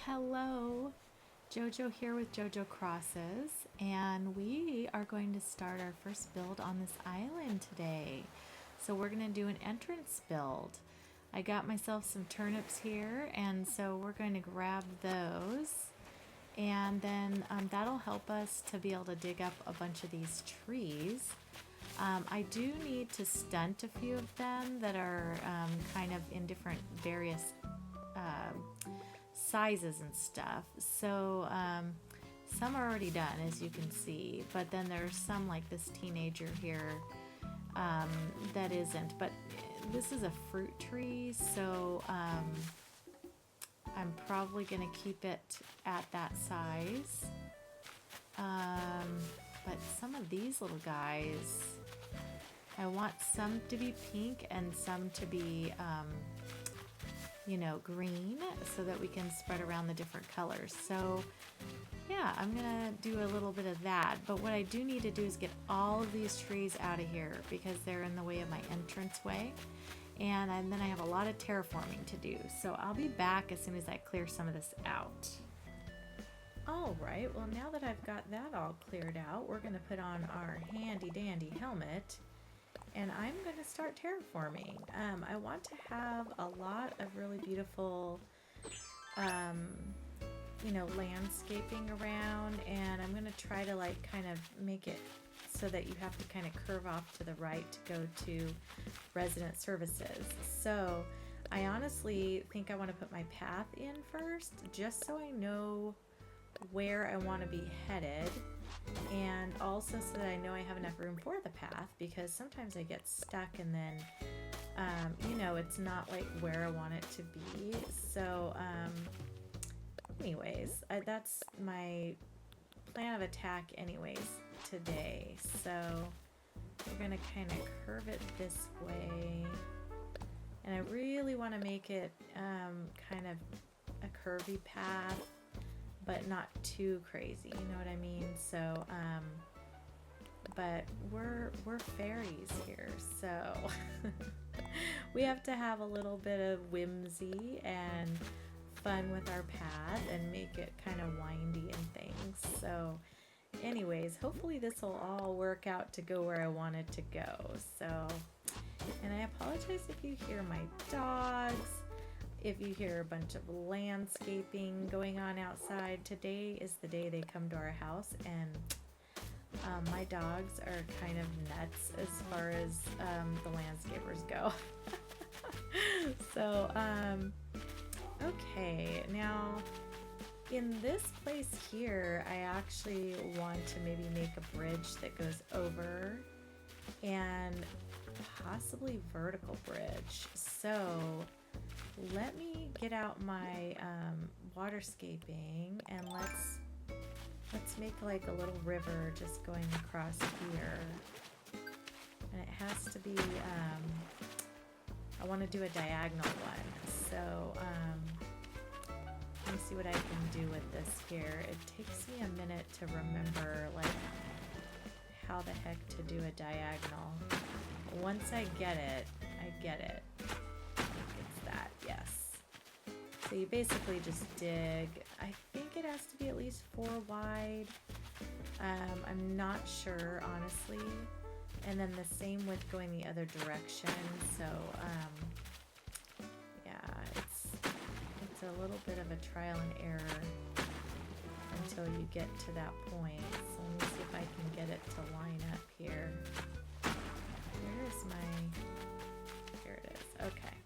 Hello, Jojo here with Jojo Crosses, and we are going to start our first build on this island today. So we're going to do an entrance build. I got myself some turnips here, and so we're going to grab those, and then that'll help us to be able to dig up a bunch of these trees. I do need to stunt a few of them that are kind of in different various sizes and stuff. So some are already done, as you can see, but then there's some like this teenager here that isn't. But this is a fruit tree, so I'm probably going to keep it at that size. But some of these little guys, I want some to be pink and some to be green, so that we can spread around the different colors. So yeah, I'm gonna do a little bit of that, but what I do need to do is get all of these trees out of here because they're in the way of my entranceway, and then I have a lot of terraforming to do. So I'll be back as soon as I clear some of this out. Alright, well, now that I've got that all cleared out, we're gonna put on our handy dandy helmet, and I'm going to start terraforming. I want to have a lot of really beautiful, landscaping around, and I'm going to try to kind of make it so that you have to kind of curve off to the right to go to resident services. So I honestly think I want to put my path in first, just so I know where I want to be headed, and also so that I know I have enough room for the path, because sometimes I get stuck and then it's not like where I want it to be. So anyways, that's my plan of attack anyways today. So we're gonna kind of curve it this way, and I really want to make it kind of a curvy path, but not too crazy, you know what I mean? So, but we're fairies here, so we have to have a little bit of whimsy and fun with our path and make it kind of windy and things. So anyways, hopefully this will all work out to go where I want it to go. So, and I apologize if you hear my dogs, if you hear a bunch of landscaping going on outside. Today is the day they come to our house, and my dogs are kind of nuts as far as the landscapers go. So, okay, now in this place here, I actually want to maybe make a bridge that goes over, and possibly vertical bridge. So let me get out my waterscaping, and let's make like a little river just going across here, and it has to be I want to do a diagonal one. So let me see what I can do with this here. It takes me a minute to remember like how the heck to do a diagonal. Once I get it, I get it. It's that, yes. So you basically just dig. I think it has to be at least 4 wide. I'm not sure, honestly. And then the same with going the other direction. So yeah, it's a little bit of a trial and error until you get to that point. So let me see if I can get it to line up here. Where is my... Here it is. Okay.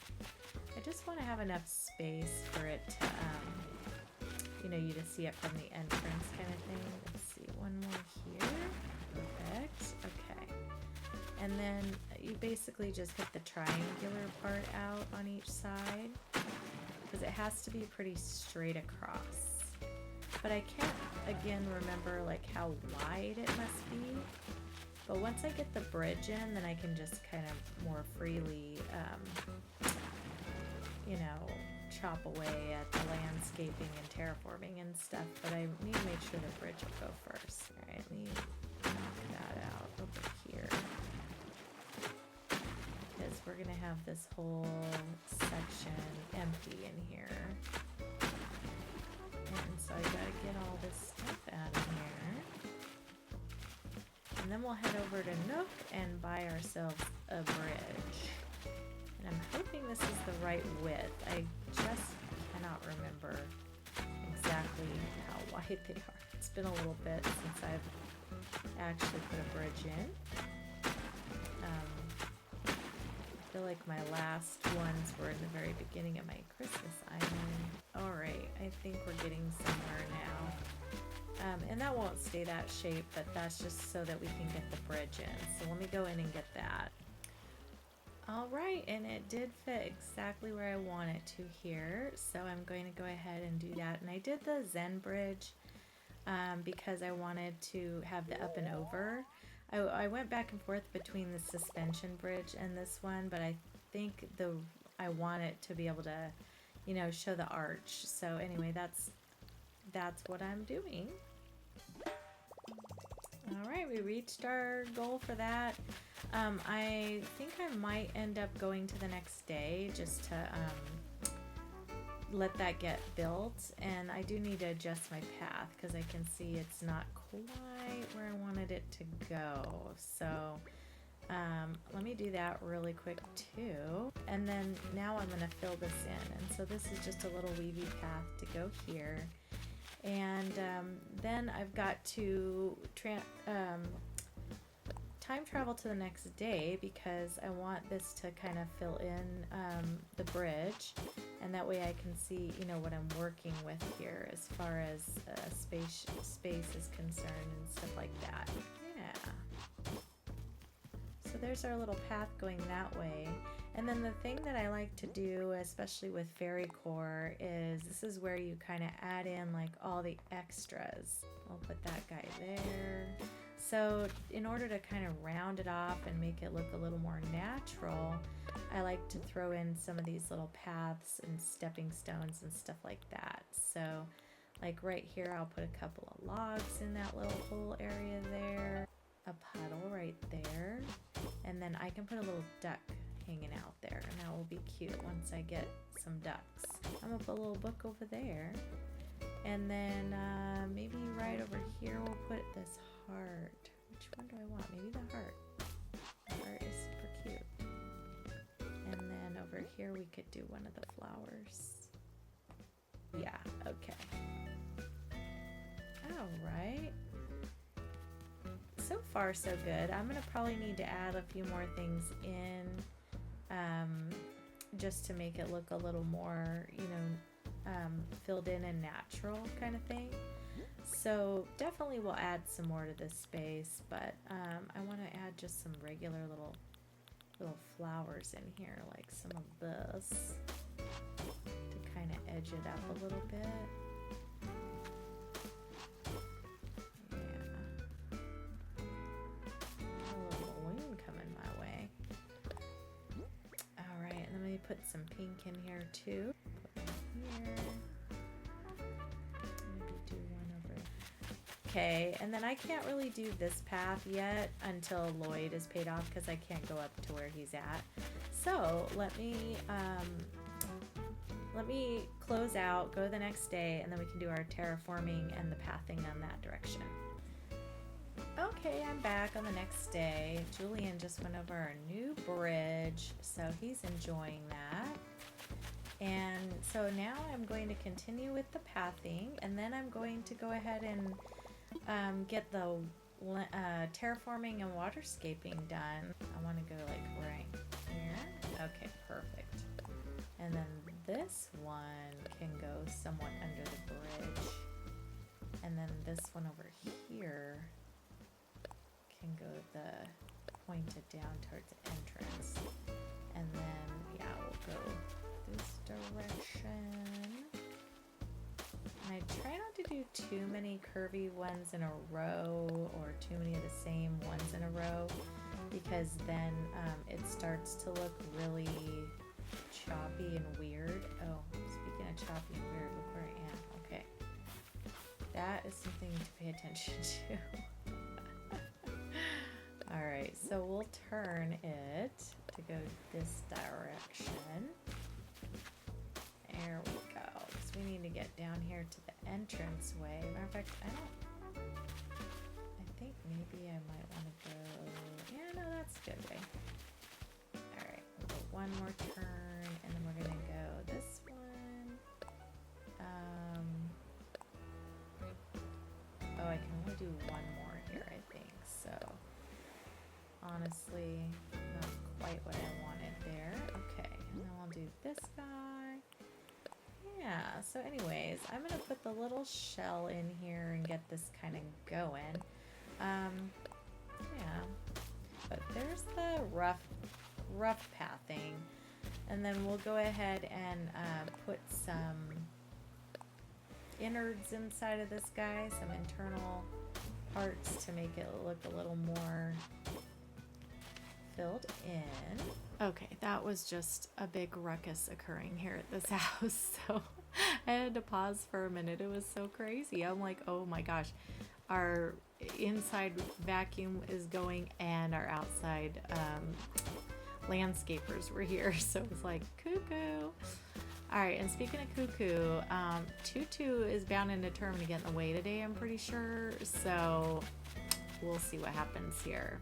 I just want to have enough space for it to, you to see it from the entrance kind of thing. Let's see, one more here. Perfect. Okay. And then you basically just hit the triangular part out on each side, because it has to be pretty straight across. But I can't, again, remember like how wide it must be. But once I get the bridge in, then I can just kind of more freely, chop away at the landscaping and terraforming and stuff. But I need to make sure the bridge will go first. All right, let me knock that out over here, because we're gonna have this whole section empty in here. And so I gotta get all this stuff out of here. And then we'll head over to Nook and buy ourselves a bridge. And I'm hoping this is the right width. I just cannot remember exactly how wide they are. It's been a little bit since I've actually put a bridge in. I feel like my last ones were in the very beginning of my Christmas island. Alright, I think we're getting somewhere now. And that won't stay that shape, but that's just so that we can get the bridge in. So let me go in and get that. Alright, and it did fit exactly where I want it to here. So I'm going to go ahead and do that. And I did the Zen bridge because I wanted to have the up and over. I went back and forth between the suspension bridge and this one, but I think I want it to be able to, you know, show the arch. So anyway, that's what I'm doing. All right, we reached our goal for that. I think I might end up going to the next day just to let that get built, and I do need to adjust my path because I can see it's not quite where I wanted it to go. So let me do that really quick too, and then now I'm going to fill this in. And so this is just a little weavy path to go here, and then I've got to time travel to the next day because I want this to kind of fill in the bridge, and that way I can see, you know, what I'm working with here as far as space is concerned and stuff like that. Yeah. So there's our little path going that way. And then the thing that I like to do, especially with Fairycore, is this is where you kind of add in like all the extras. I'll put that guy there. So in order to kind of round it off and make it look a little more natural, I like to throw in some of these little paths and stepping stones and stuff like that. So like right here, I'll put a couple of logs in that little hole area there, a puddle right there, and then I can put a little duck hanging out there, and that will be cute once I get some ducks. I'm gonna put a little book over there, and then maybe right over here we'll put this heart. Which one do I want? Maybe the heart. The heart is super cute. And then over here we could do one of the flowers. Yeah, okay. Alright. So far so good. I'm gonna probably need to add a few more things in just to make it look a little more, you know, filled in and natural kind of thing. So definitely we'll add some more to this space, but I want to add just some regular little flowers in here, like some of this, to kind of edge it up a little bit. Yeah. A little balloon coming my way. All right, and then let me put some pink in here too. Put one here. Okay, and then I can't really do this path yet until Lloyd is paid off because I can't go up to where he's at. So let me close out, go the next day, and then we can do our terraforming and the pathing on that direction. Okay, I'm back on the next day. Julian just went over our new bridge, so he's enjoying that. And so now I'm going to continue with the pathing, and then I'm going to go ahead and get the terraforming and waterscaping done. I want to go like right here. Okay, perfect. And then this one can go somewhat under the bridge. And then this one over here can go pointed down towards the entrance. And then, yeah, we'll go this direction. And I try not to do too many curvy ones in a row or too many of the same ones in a row, because then it starts to look really choppy and weird. Oh, speaking of choppy and weird, look where I am. Okay. That is something to pay attention to. Alright, so we'll turn it to go this direction. There we go, because we need to get down here to the entrance way. Matter of fact, I think maybe I might want to go, yeah, no, that's a good way. Alright, we'll go one more turn, and then we're gonna go this one. Oh, I can only do one more here, I think, so honestly, not quite what I wanted there. Okay, and then I'll do this guy. Yeah, so anyways, I'm gonna put the little shell in here and get this kind of going. Yeah, but there's the rough pathing, and then we'll go ahead and put some innards inside of this guy, some internal parts to make it look a little more filled in. Okay, that was just a big ruckus occurring here at this house, so I had to pause for a minute. It was so crazy. I'm like, oh my gosh, our inside vacuum is going and our outside landscapers were here, so it was like cuckoo. All right, and speaking of cuckoo, Tutu is bound and determined to get in the way today, I'm pretty sure, so we'll see what happens here.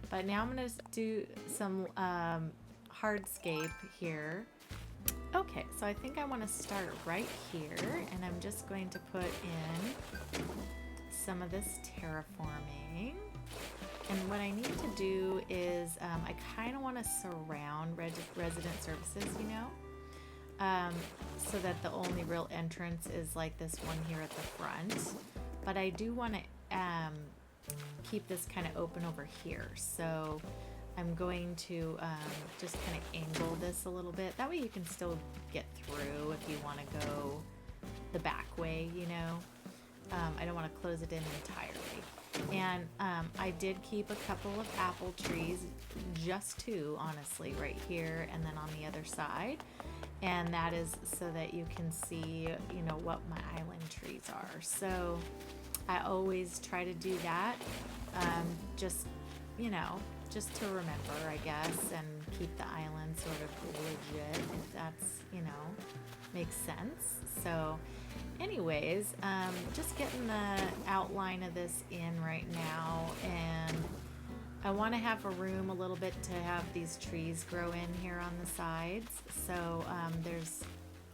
But now I'm gonna do some hardscape here. Okay, so I think I want to start right here, and I'm just going to put in some of this terraforming. And what I need to do is I kind of want to surround resident services, you know, so that the only real entrance is like this one here at the front. But I do want to keep this kind of open over here. So I'm going to just kind of angle this a little bit. That way you can still get through if you want to go the back way, you know. I don't want to close it in entirely. And I did keep a couple of apple trees, just two, honestly, right here and then on the other side. And that is so that you can see, you know, what my island trees are. So I always try to do that, just, you know, just to remember, I guess, and keep the island sort of legit, if that's, you know, makes sense. So anyways, just getting the outline of this in right now, and I want to have a room a little bit to have these trees grow in here on the sides. So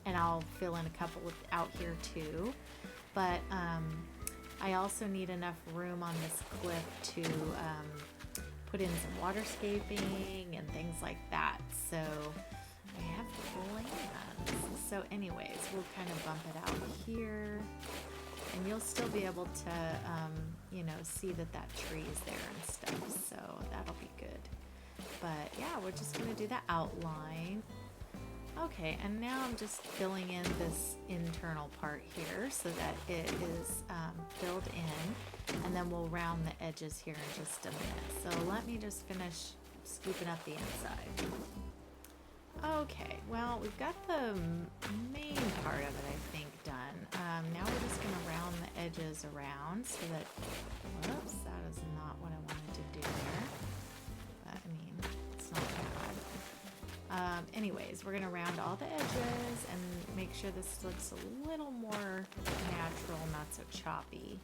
and I'll fill in a couple out here too, but I also need enough room on this cliff to put in some waterscaping and things like that. So I have plans. So anyways, we'll kind of bump it out here, and you'll still be able to, you know, see that tree is there and stuff. So that'll be good. But yeah, we're just gonna do the outline. Okay, and now I'm just filling in this internal part here so that it is filled in, and then we'll round the edges here in just a minute. So let me just finish scooping up the inside. Okay, well, we've got the main part of it, I think, done. Now we're just going to round the edges around so that, whoops, that is not what I wanted to do there. But, I mean, it's not bad. Anyways, we're going to round all the edges and make sure this looks a little more natural, not so choppy.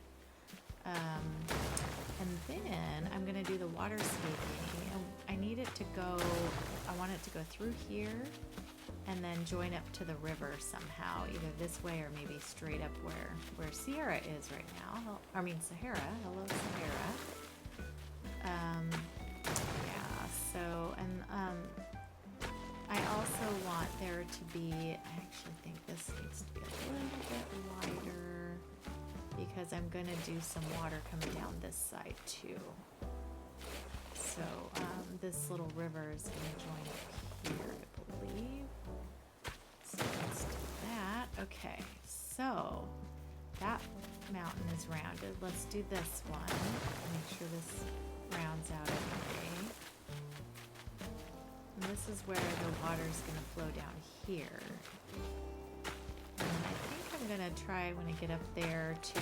And then I'm going to do the waterscaping. I need it to go, I want it to go through here and then join up to the river somehow, either this way or maybe straight up where Sierra is right now. I mean, Sahara. Hello, Sahara. Yeah, so, and I also want there to be, I actually think this needs to be a little bit wider, because I'm going to do some water coming down this side too. So this little river is going to join up here, I believe. So let's do that. Okay, so that mountain is rounded. Let's do this one. Make sure this rounds out everything. And this is where the water is going to flow down here. And I think I'm going to try when I get up there to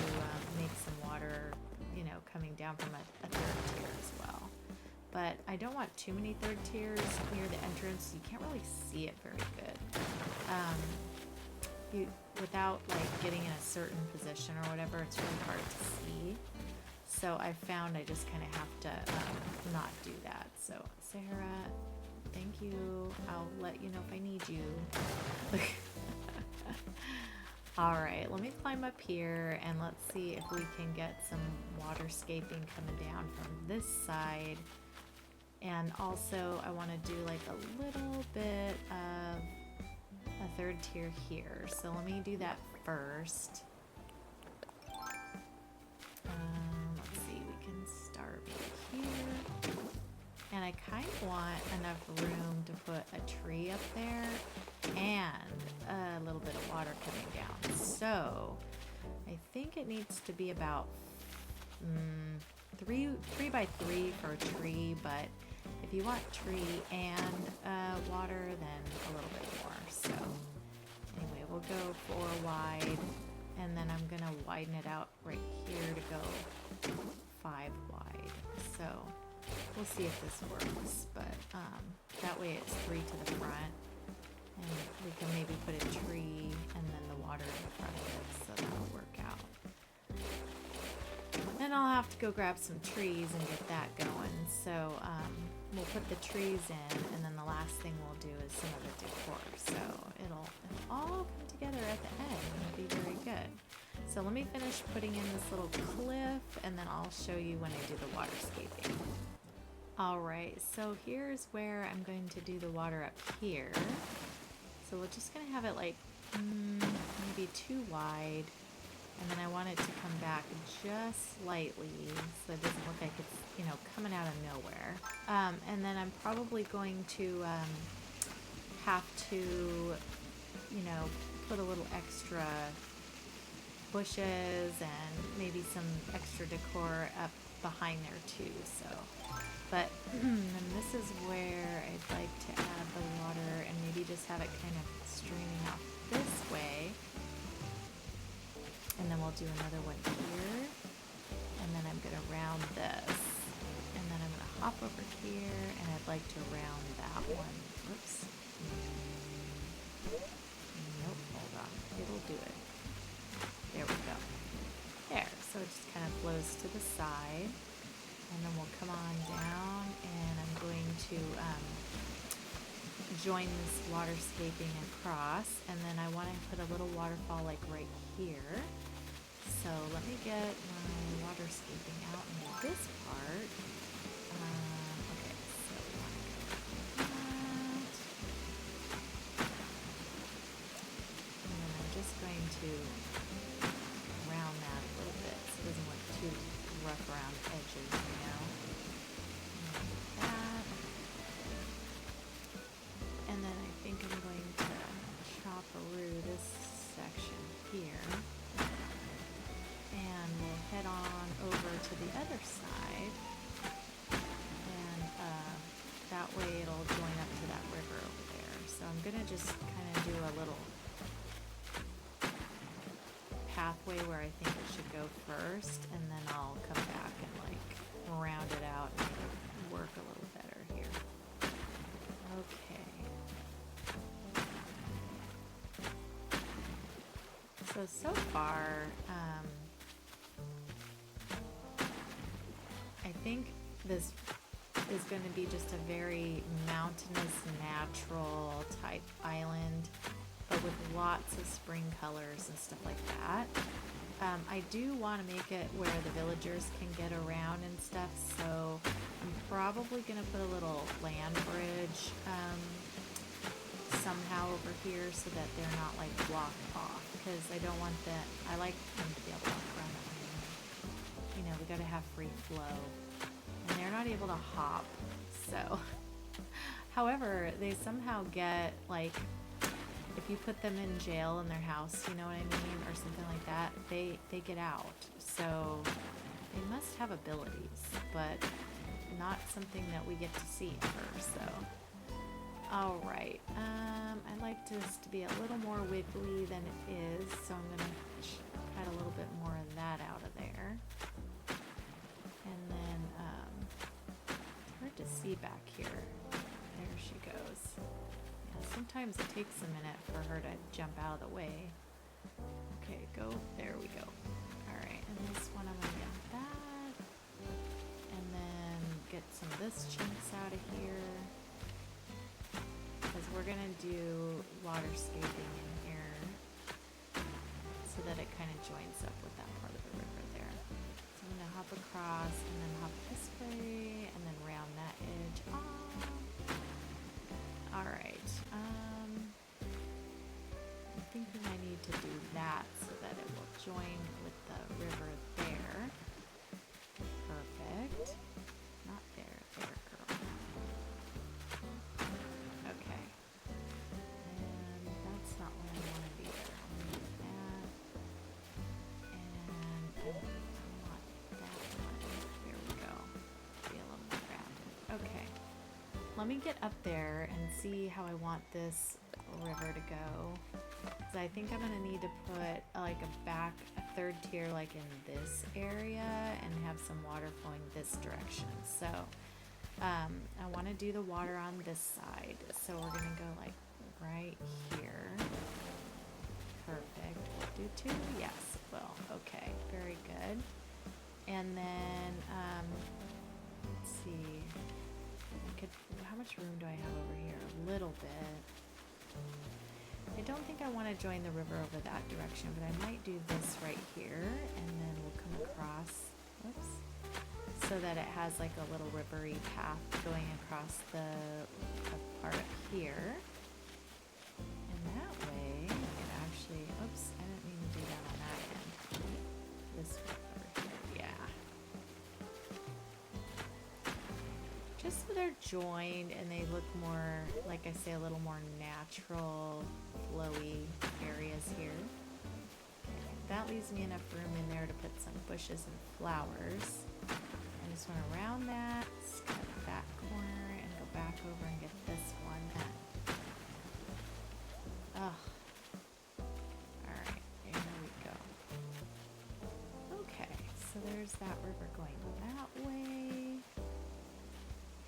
make some water, you know, coming down from a third tier as well. But I don't want too many third tiers near the entrance. You can't really see it very good. without like getting in a certain position or whatever, it's really hard to see. So I found I just kind of have to not do that. So Sarah, thank you. I'll let you know if I need you. All right, let me climb up here and let's see if we can get some waterscaping coming down from this side. And also I want to do like a little bit of a third tier here. So let me do that first. Let's see, we can start here. And I kind of want enough room to put a tree up there and a little bit of water coming down. So I think it needs to be about 3 by 3 for a tree, but if you want tree and water, then a little bit more. So anyway, we'll go 4 wide, and then I'm gonna widen it out right here to go 5 wide. So we'll see if this works, but that way it's 3 to the front, and we can maybe put a tree and then the water in front of it, so that'll work out. Then I'll have to go grab some trees and get that going. So we'll put the trees in, and then the last thing we'll do is some of the decor. So it'll all come together at the end and be very good. So let me finish putting in this little cliff, and then I'll show you when I do the waterscaping. All right, so here's where I'm going to do the water up here. So we're just gonna have it like maybe 2 wide. And then I want it to come back just slightly so it doesn't look like it's, you know, coming out of nowhere. And then I'm probably going to have to, you know, put a little extra bushes and maybe some extra decor up behind there too. So, but and this is where I'd like to add the water and maybe just have it kind of streaming off this way. And then we'll do another one here, and then I'm going to round this, and then I'm going to hop over here, and I'd like to round that one. Whoops. Nope, hold on. It'll do it. There we go. There, so it just kind of flows to the side, and then we'll come on down, and I'm going to join this waterscaping across, and then I want to put a little waterfall like right here. So let me get my waterscaping out into this part. Okay, so we want to go like that. And then I'm just going to round that a little bit so it doesn't look too rough around the edges, you know. Like that. And then I think I'm going to chop-a-roo this section here. And we'll head on over to the other side, and that way it'll join up to that river over there. So I'm gonna just kind of do a little pathway where I think it should go first, and then I'll come back and like round it out and make it work a little better here. Okay. So far, I think this is going to be just a very mountainous, natural type island, but with lots of spring colors and stuff like that. I do want to make it where the villagers can get around and stuff, so I'm probably going to put a little land bridge somehow over here so that they're not like blocked off, because I don't want that. I like them to be able to walk around that way. You know, we got to have free flow, and they're not able to hop. So, however, they somehow get like, if you put them in jail in their house, you know what I mean, or something like that, they get out. So they must have abilities, but not something that we get to see ever. So. All right, I'd like this to be a little more wiggly than it is, so I'm going to cut a little bit more of that out of there. And then, it's hard to see back here. There she goes. Yeah, sometimes it takes a minute for her to jump out of the way. Okay, go. There we go. Alright, and this one I'm gonna get that. And then get some of this chunks out of here. Because we're gonna do waterscaping in here so that it kind of joins up with that part of the river there. So I'm gonna hop across and then hop this way and then round that edge off. Alright, I think we might need to do that so that it will join with the river there. Perfect. Not there, there, girl. Okay. And that's not what I wanted either. I want that. And I want that one. There we go. Be a little more rounded. Okay. Let me get up there and see how I want this river to go. So I think I'm gonna need to put like a third tier like in this area and have some water flowing this direction. So I want to do the water on this side. So we're gonna go like right here. Perfect. Do two? Yes. Well, okay. Very good. And then let's see. How much room do I have over here? A little bit. I don't think I want to join the river over that direction, but I might do this right here, and then we'll come across, whoops, so that it has like a little rivery path going across the part up here. And that way, it actually, oops, I didn't mean to do that on that end. This one over here, yeah. Just so they're joined and they look more, like I say, a little more natural, flowy areas here. Okay, that leaves me enough room in there to put some bushes and flowers. I just want to round that, cut that corner, and go back over and get this one. Alright, there we go. Okay, so there's that river going that way.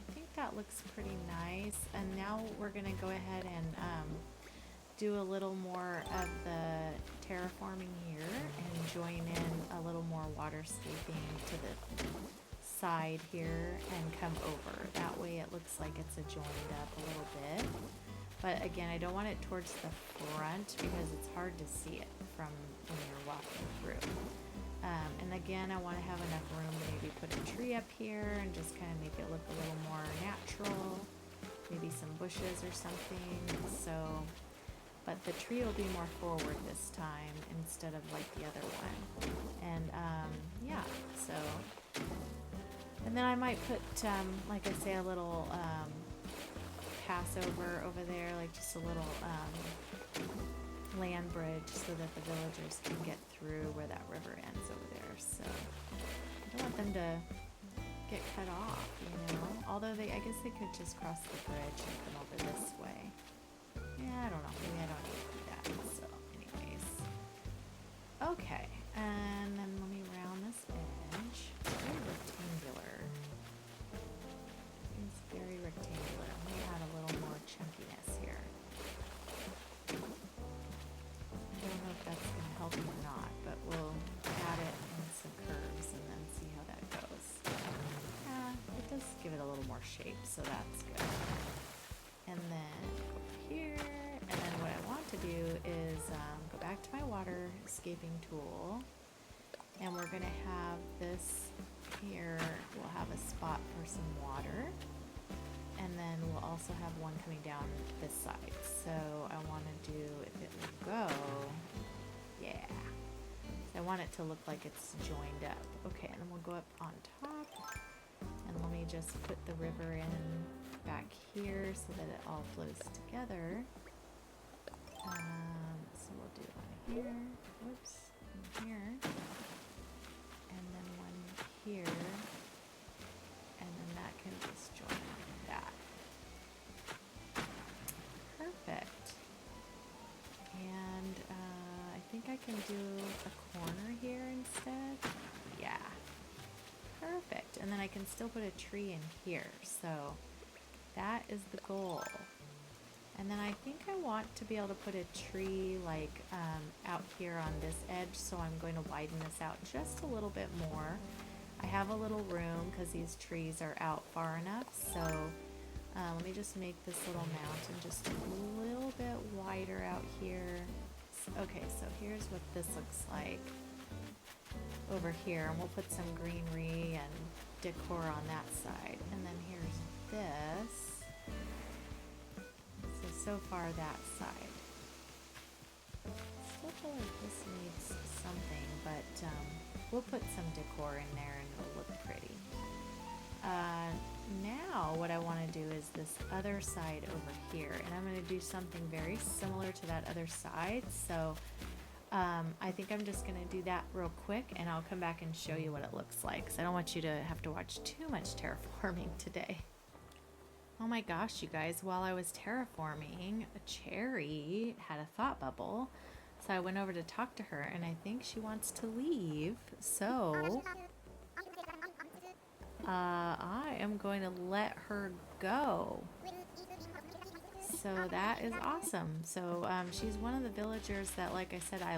I think that looks pretty nice. And now we're going to go ahead and do a little more of the terraforming here and join in a little more waterscaping to the side here and come over. That way it looks like it's joined up a little bit. But again, I don't want it towards the front because it's hard to see it from when you're walking through. And again, I want to have enough room to maybe put a tree up here and just kind of make it look a little more natural. Maybe some bushes or something. So, but the tree will be more forward this time instead of like the other one. And yeah, so. And then I might put, like I say, a little passover over there, like just a little land bridge so that the villagers can get through where that river ends over there. So I don't want them to get cut off, you know. Although I guess they could just cross the bridge and come over this way. Yeah, I don't know. Maybe I don't need to do that. So anyways. Okay, and then let me round this edge. It's very rectangular. It's very rectangular. Let me add a little more chunkiness here. I don't know if that's going to help you or not, but we'll add it in some curves and then see how that goes. It does give it a little more shape, so that's good. And then go over here, and then what I want to do is go back to my water escaping tool, and we're going to have this here, we'll have a spot for some water, and then we'll also have one coming down this side. So I want to do, if it will go, yeah. So I want it to look like it's joined up. Okay, and then we'll go up on top, and let me just put the river in back here so that it all flows together. So we'll do one here, whoops, one here, and then one here, and then that can just join like that. Perfect. And I think I can do a corner here instead. Yeah. Perfect. And then I can still put a tree in here. So that is the goal. And then I think I want want to be able to put a tree like out here on this edge, so I'm going to widen this out just a little bit more. I have a little room because these trees are out far enough, so let me just make this little mountain just a little bit wider out here. Okay, so here's what this looks like over here, and we'll put some greenery and decor on that side. And then here's this. So far that side. Still feel like this needs something, but we'll put some decor in there and it'll look pretty. Now what I want to do is this other side over here, and I'm going to do something very similar to that other side. So I think I'm just going to do that real quick, and I'll come back and show you what it looks like, because I don't want you to have to watch too much terraforming today. Oh my gosh, you guys, while I was terraforming, a Cherry had a thought bubble. So I went over to talk to her, and I think she wants to leave. So I am going to let her go. So that is awesome. So she's one of the villagers that, like I said, I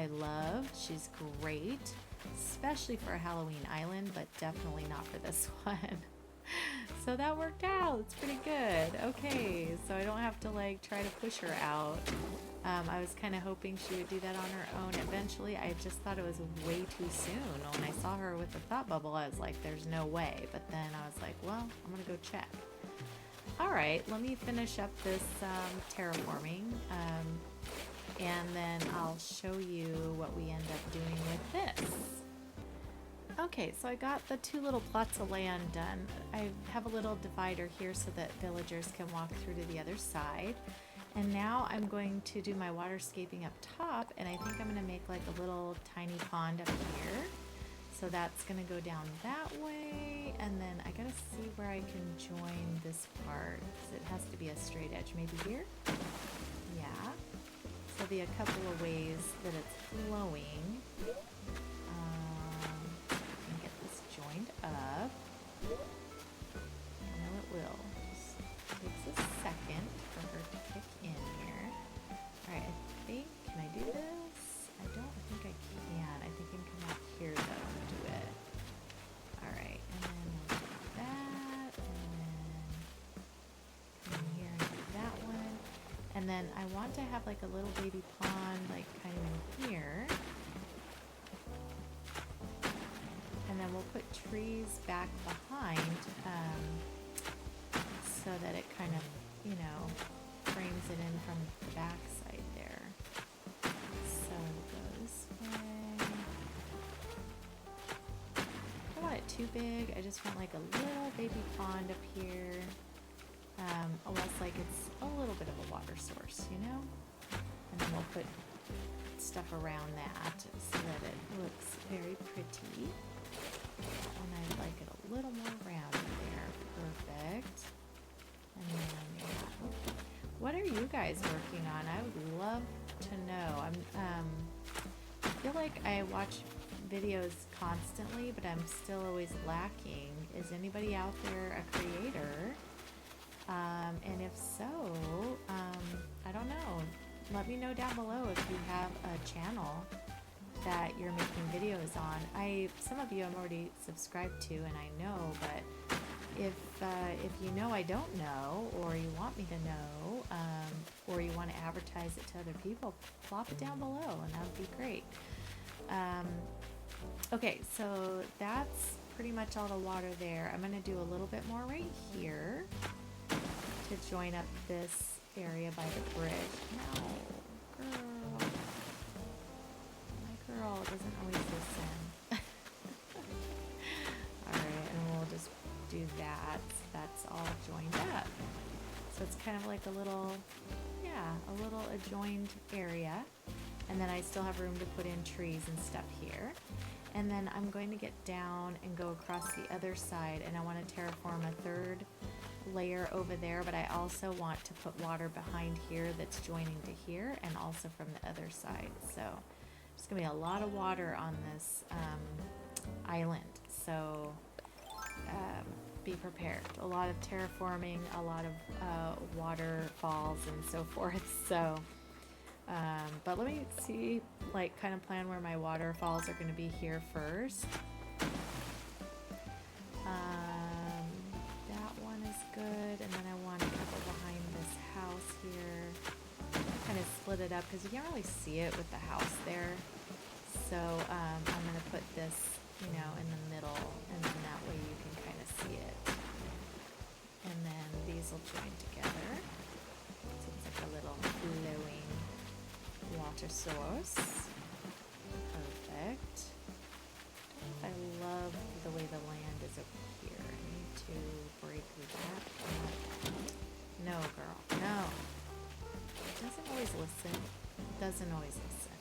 love. She's great, especially for a Halloween island, but definitely not for this one. So that worked out. It's pretty good. Okay, so I don't have to like try to push her out. I was kind of hoping she would do that on her own eventually. I just thought it was way too soon. When I saw her with the thought bubble, I was like, there's no way. But then I was like, well, I'm gonna go check. All right, let me finish up this terraforming, and then I'll show you what we end up doing with this. Okay, so I got the 2 little plots of land done. I have a little divider here so that villagers can walk through to the other side. And now I'm going to do my waterscaping up top, and I think I'm going to make like a little tiny pond up here. So that's going to go down that way, and then I got to see where I can join this part, because it has to be a straight edge. Maybe here? Yeah. So there'll be a couple of ways that it's flowing. Joined up. I know it will. Just takes a second for her to kick in here. Alright, I think, can I do this? I don't think I can. I think I can come out here though and do it. Alright, and then we'll do that, and then come here and do that one. And then I want to have like a little baby pond like kind of in here. And then we'll put trees back behind so that it kind of, you know, frames it in from the back side there. So we'll go this way. I don't want it too big. I just want like a little baby pond up here. Almost like it's a little bit of a water source, you know? And then we'll put stuff around that so that it looks very pretty. And I'd like it a little more rounded there. Perfect. And then, yeah. What are you guys working on? I would love to know. I feel like I watch videos constantly, but I'm still always lacking. Is anybody out there a creator? And if so, I don't know. Let me know down below if you have a channel that you're making videos on. Some of you I'm already subscribed to, and I know, but if you know I don't know, or you want me to know, or you want to advertise it to other people, plop it down below, and that would be great. Okay, so that's pretty much all the water there. I'm going to do a little bit more right here to join up this area by the bridge. No, girl. My girl doesn't always listen. Alright, and we'll just do that. That's all joined up. So it's kind of like a little, a little adjoined area. And then I still have room to put in trees and stuff here. And then I'm going to get down and go across the other side, and I want to terraform a third layer over there, but I also want to put water behind here that's joining to here, and also from the other side. So there's going to be a lot of water on this island. So be prepared. A lot of terraforming, a lot of waterfalls and so forth. So, but let me see, like, kind of plan where my waterfalls are going to be here first. That one is good, and then I want a couple behind this house here. Kind of split it up because you can't really see it with the house there. So I'm going to put this, you know, in the middle, and then that way you can kind of see it. And then these will join together. So it's like a little flowing water source. Perfect. I love the way the land is over here. I need to break that up. No, girl, no. It doesn't always listen. It doesn't always listen.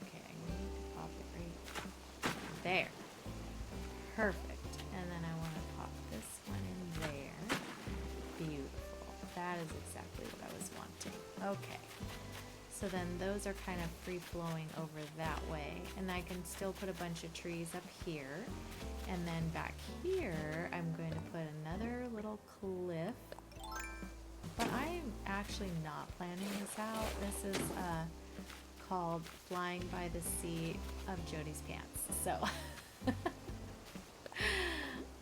Okay, I need to pop it right there. Perfect. And then I want to pop this one in there. Beautiful. That is exactly what I was wanting. Okay. So then those are kind of free flowing over that way. And I can still put a bunch of trees up here. And then back here, I'm going to put another little cliff. But I'm actually not planning this out. This is called Flying by the Seat of Jody's Pants. So,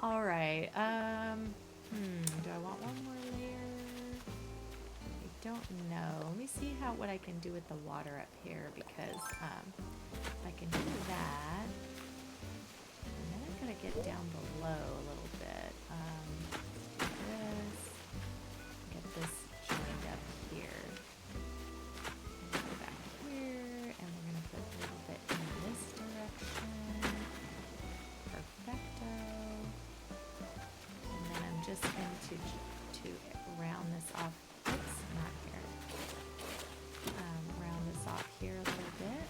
all right. Do I want one more layer? I don't know. Let me see what I can do with the water up here, because I can do that. And then I'm gonna get down below a little bit. This joined up here. Go back here, and we're gonna put a little bit in this direction. Perfecto. And then I'm just going to round this off. Oops, not here. Round this off here a little bit.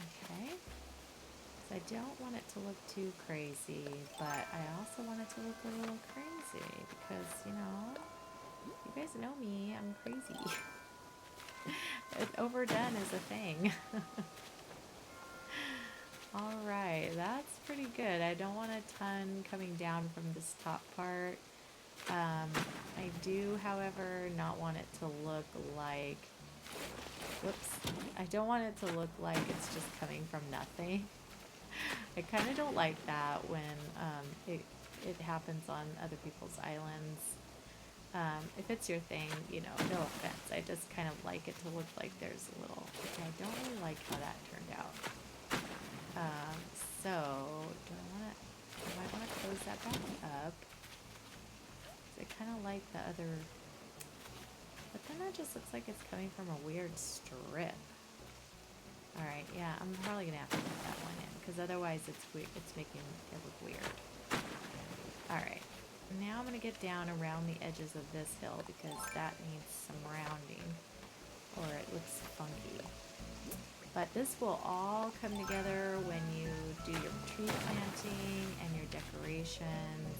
Okay. So I don't want it to look too crazy, but I also want it to look a little crazy because, you know, you guys know me, I'm crazy. Overdone is a thing. All right, that's pretty good. I don't want a ton coming down from this top part. I do, however, not want it to look like, whoops, I don't want it to look like it's just coming from nothing. I kind of don't like that when it happens on other people's islands. If it's your thing, you know, no offense. I just kind of like it to look like there's a little, I don't really like how that turned out. So, do I want to close that back up? I kind of like the other, but then that just looks like it's coming from a weird strip. Alright, yeah, I'm probably going to have to put that one in, because otherwise it's making it look weird. Alright, now I'm going to get down around the edges of this hill, because that needs some rounding, or it looks funky. But this will all come together when you do your tree planting and your decorations,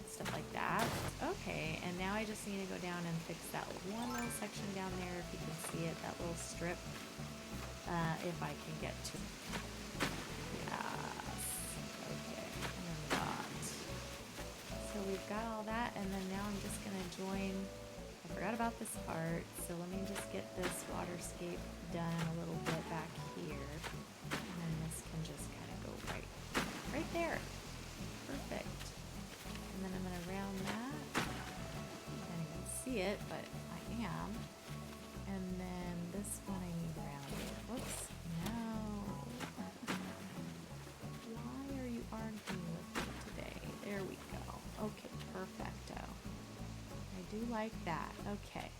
stuff like that. Okay, and now I just need to go down and fix that one little section down there, if you can see it, that little strip. If I can get to it. Yes. Okay. And not. So we've got all that, and then now I'm just going to join. I forgot about this part, so let me just get this waterscape done a little bit back here. And then this can just kind of go right there. Perfect. And then I'm going to round that. You can't even see it, but I am. And then this one I need rounded. Whoops. No. Why are you arguing with me today? There we go. Okay, perfecto. I do like that. Okay.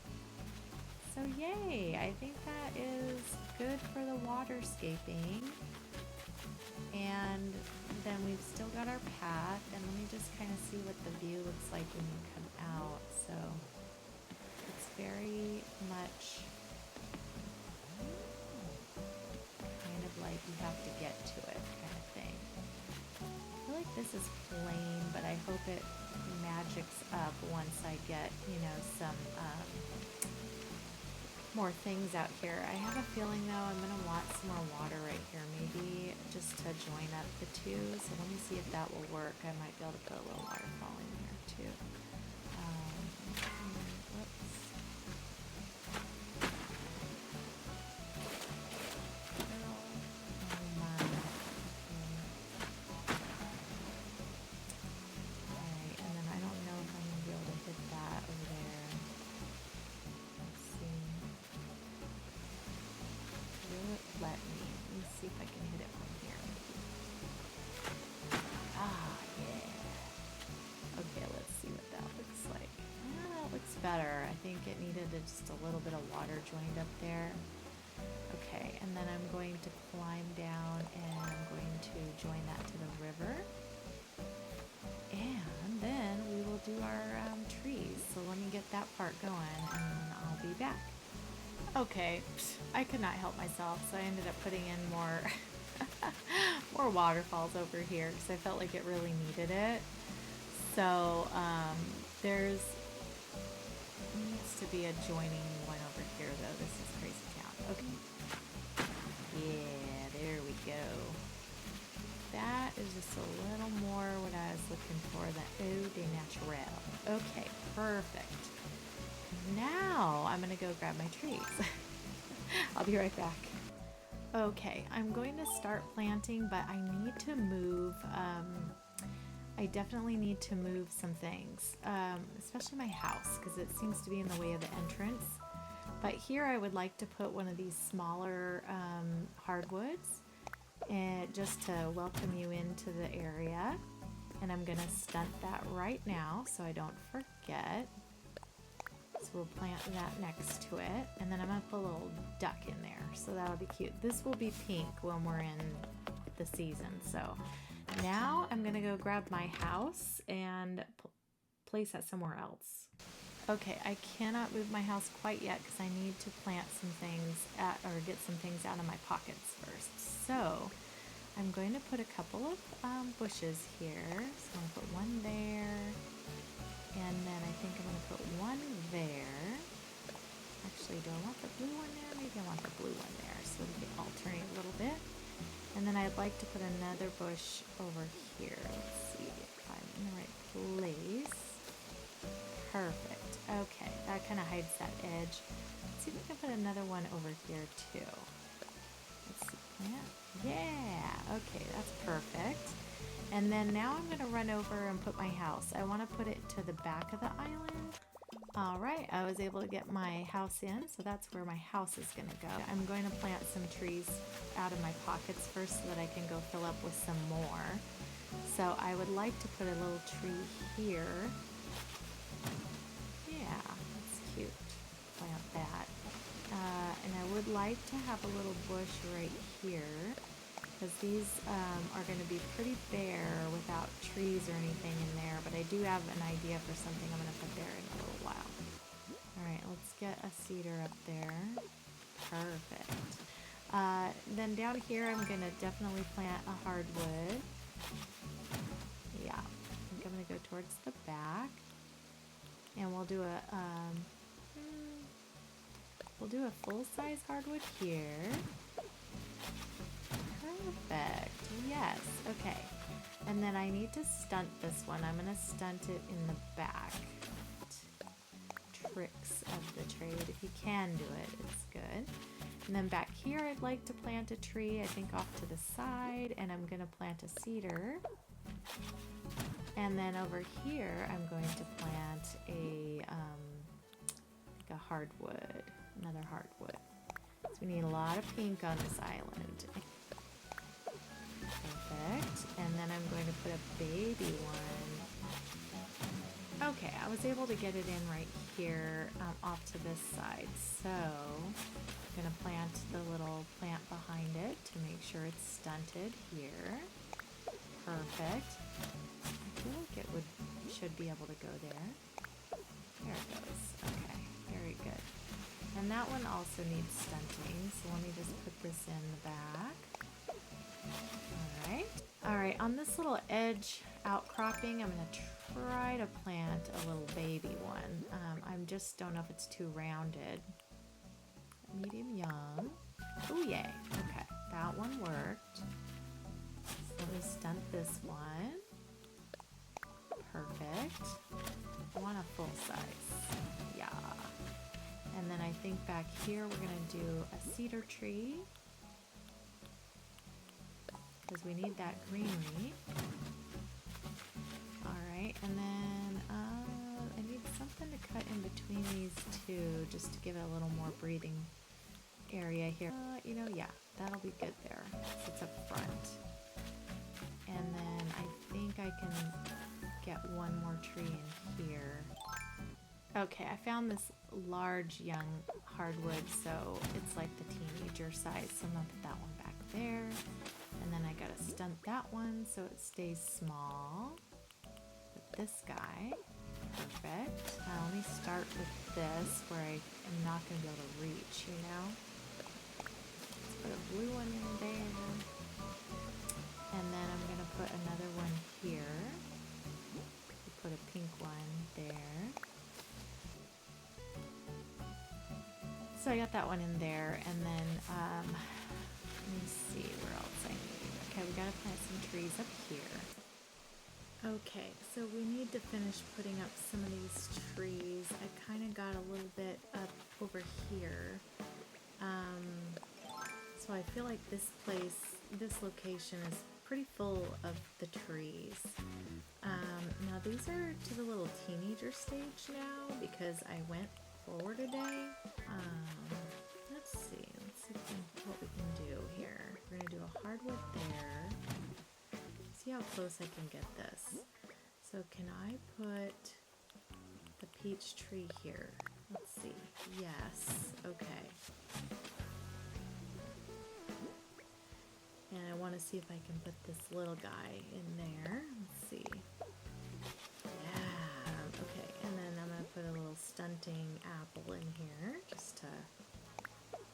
So yay! I think that is good for the waterscaping. And then we've still got our path. And let me just kind of see what the view looks like when you come out. So it's very much kind of like you have to get to it kind of thing. I feel like this is plain, but I hope it magics up once I get, you know, some more things out here. I have a feeling though I'm gonna want some more water right here, maybe just to join up the two. So let me see if that will work. I might be able to put a little waterfall in here too. Whoops. Alright, and then I don't know if I'm gonna be able to hit that over there. Let's see. Will it let me? Let me see if I can hit it from here. Ah, yeah. Okay, let's see what that looks like. Ah, it looks better. I think it needed just a little bit of water joined up there. Okay, and then I'm going to climb down and I'm going to join that to the river. And then we will do our trees. So let me get that part going and then I'll be back. Okay, I could not help myself, so I ended up putting in more more waterfalls over here because I felt like it really needed it. So there's needs to be a joining one over here though. This is crazy town. Okay. Yeah, there we go. That is just a little more what I was looking for, the eau de naturel. Okay, perfect. Now I'm gonna go grab my trees. I'll be right back. Okay, I'm going to start planting, but I need to move, I definitely need to move some things, especially my house, because it seems to be in the way of the entrance. But here I would like to put one of these smaller hardwoods, and just to welcome you into the area. And I'm gonna stunt that right now so I don't forget. So we'll plant that next to it, and then I'm gonna put a little duck in there, so that'll be cute. This will be pink when we're in the season. So now I'm gonna go grab my house and place that somewhere else. Okay, I cannot move my house quite yet because I need to plant some things or get some things out of my pockets first. So I'm going to put a couple of bushes here. So I'm gonna put one there. And then I think I'm going to put one there. Actually, do I want the blue one there? Maybe I want the blue one there so we can alternate a little bit. And then I'd like to put another bush over here. Let's see if I'm in the right place. Perfect. Okay, that kind of hides that edge. Let's see if we can put another one over here too. Let's see, plant. Yeah, okay, that's perfect. And then now I'm going to run over and put my house. I want to put it to the back of the island. All right, I was able to get my house in, so that's where my house is going to go. I'm going to plant some trees out of my pockets first so that I can go fill up with some more. So I would like to put a little tree here. Yeah, that's cute. Plant that. And I would like to have a little bush right here, because these are going to be pretty bare without trees or anything in there, but I do have an idea for something I'm going to put there in a little while. Alright, let's get a cedar up there. Perfect. Then down here I'm going to definitely plant a hardwood. Yeah, I think I'm going to go towards the back. And we'll do a full-size hardwood here. Perfect. Yes. Okay. And then I need to stunt this one. I'm going to stunt it in the back. Tricks of the trade. If you can do it, it's good. And then back here, I'd like to plant a tree, I think off to the side, and I'm going to plant a cedar. And then over here, I'm going to plant like a hardwood, another hardwood. So we need a lot of pink on this island. Perfect. And then I'm going to put a baby one. Okay, I was able to get it in right here off to this side. So I'm going to plant the little plant behind it to make sure it's stunted here. Perfect. I feel like it should be able to go there. There it goes. Okay, very good. And that one also needs stunting, so let me just put this in the back. Alright, on this little edge outcropping, I'm going to try to plant a little baby one. I just don't know if it's too rounded. medium young. Oh yay, okay, that one worked. So let me stunt this one. Perfect. I want a full size, yeah. And then I think back here we're gonna do a cedar tree because we need that greenery. All right, and then I need something to cut in between these two just to give it a little more breathing area here. You know, yeah, that'll be good there. So it's up front. And then I think I can get one more tree in here. Okay, I found this large young hardwood, so it's like the teenager size. So I'm gonna put that one back there. And then I gotta stunt that one so it stays small. With this guy. Perfect. Now let me start with this where I am not gonna be able to reach, you know? Let's put a blue one in there. And then I'm gonna put another one here. Put a pink one there. So I got that one in there, and then let me see where else I need. Okay, we gotta plant some trees up here. Okay, so we need to finish putting up some of these trees. I kind of got a little bit up over here. So I feel like this location is pretty full of the trees. Now these are to the little teenager stage now because I went forward a day. Let's see what we can do here. We're gonna do a hardwood there. See how close I can get this. So can I put the peach tree here? Let's see. Yes. Okay. And I want to see if I can put this little guy in there. Let's see. Yeah. Okay. And then I'm going to put a little stunting apple in here just to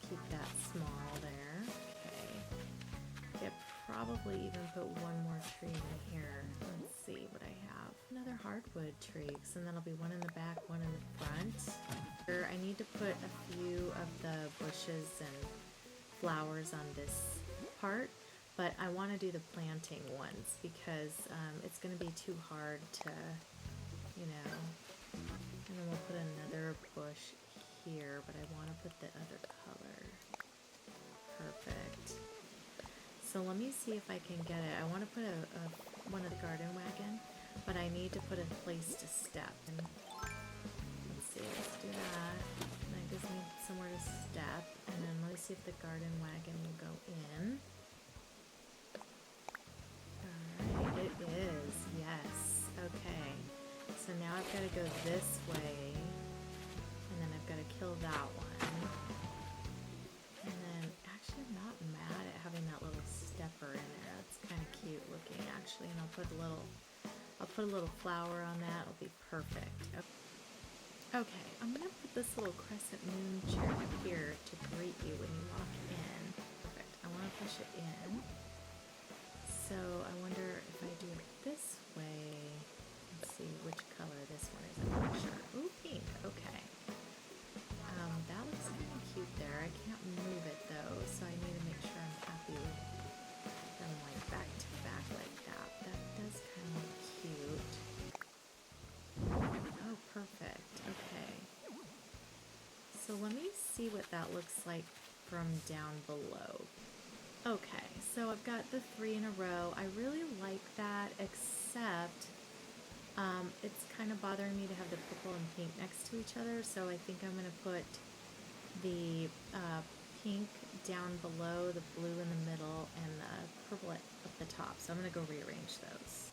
keep that small there. Okay. Yeah, probably even put one more tree in here. Let's see what I have. Another hardwood tree. So then there'll be one in the back, one in the front. I need to put a few of the bushes and flowers on this part, but I want to do the planting ones because it's going to be too hard to, you know, and then we'll put another bush here, but I want to put the other color. Perfect. So let me see if I can get it. I want to put one of the garden wagon, but I need to put a place to step. And let's see, let's do that. And I just need somewhere to step, and then let me see if the garden wagon will go in. Alright, it is. Yes. Okay. So now I've got to go this way, and then I've got to kill that one. And then, actually I'm not mad at having that little stepper in there. That's kind of cute looking, actually. And I'll put a little flower on that. It'll be perfect. Okay, I'm going to put this little crescent moon chair here to greet you when you walk in. Perfect. I want to push it in. So I wonder if I do it this way. Let's see which color this one is. I'm not sure. Ooh, pink. Okay. That looks kind of cute there. I can't move it though, so I need to make sure I'm happy with them like back to back like that. That does kind of look cute. Oh, perfect. Okay. So let me see what that looks like from down below. Okay, so I've got the 3 in a row. I really like that, except it's kind of bothering me to have the purple and pink next to each other, so I think I'm going to put the pink down below, the blue in the middle, and the purple up the top. So I'm going to go rearrange those.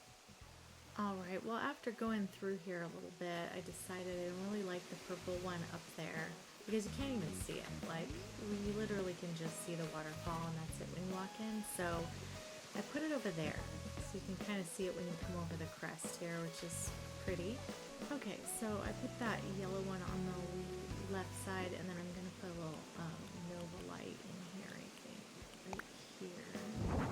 Alright, well after going through here a little bit, I decided I really like the purple one up there. Because you can't even see it. Like, you literally can just see the waterfall and that's it when you walk in. So I put it over there. So you can kind of see it when you come over the crest here, which is pretty. Okay, so I put that yellow one on the left side, and then I'm going to put a little Nova light in here, I think. Right here. No.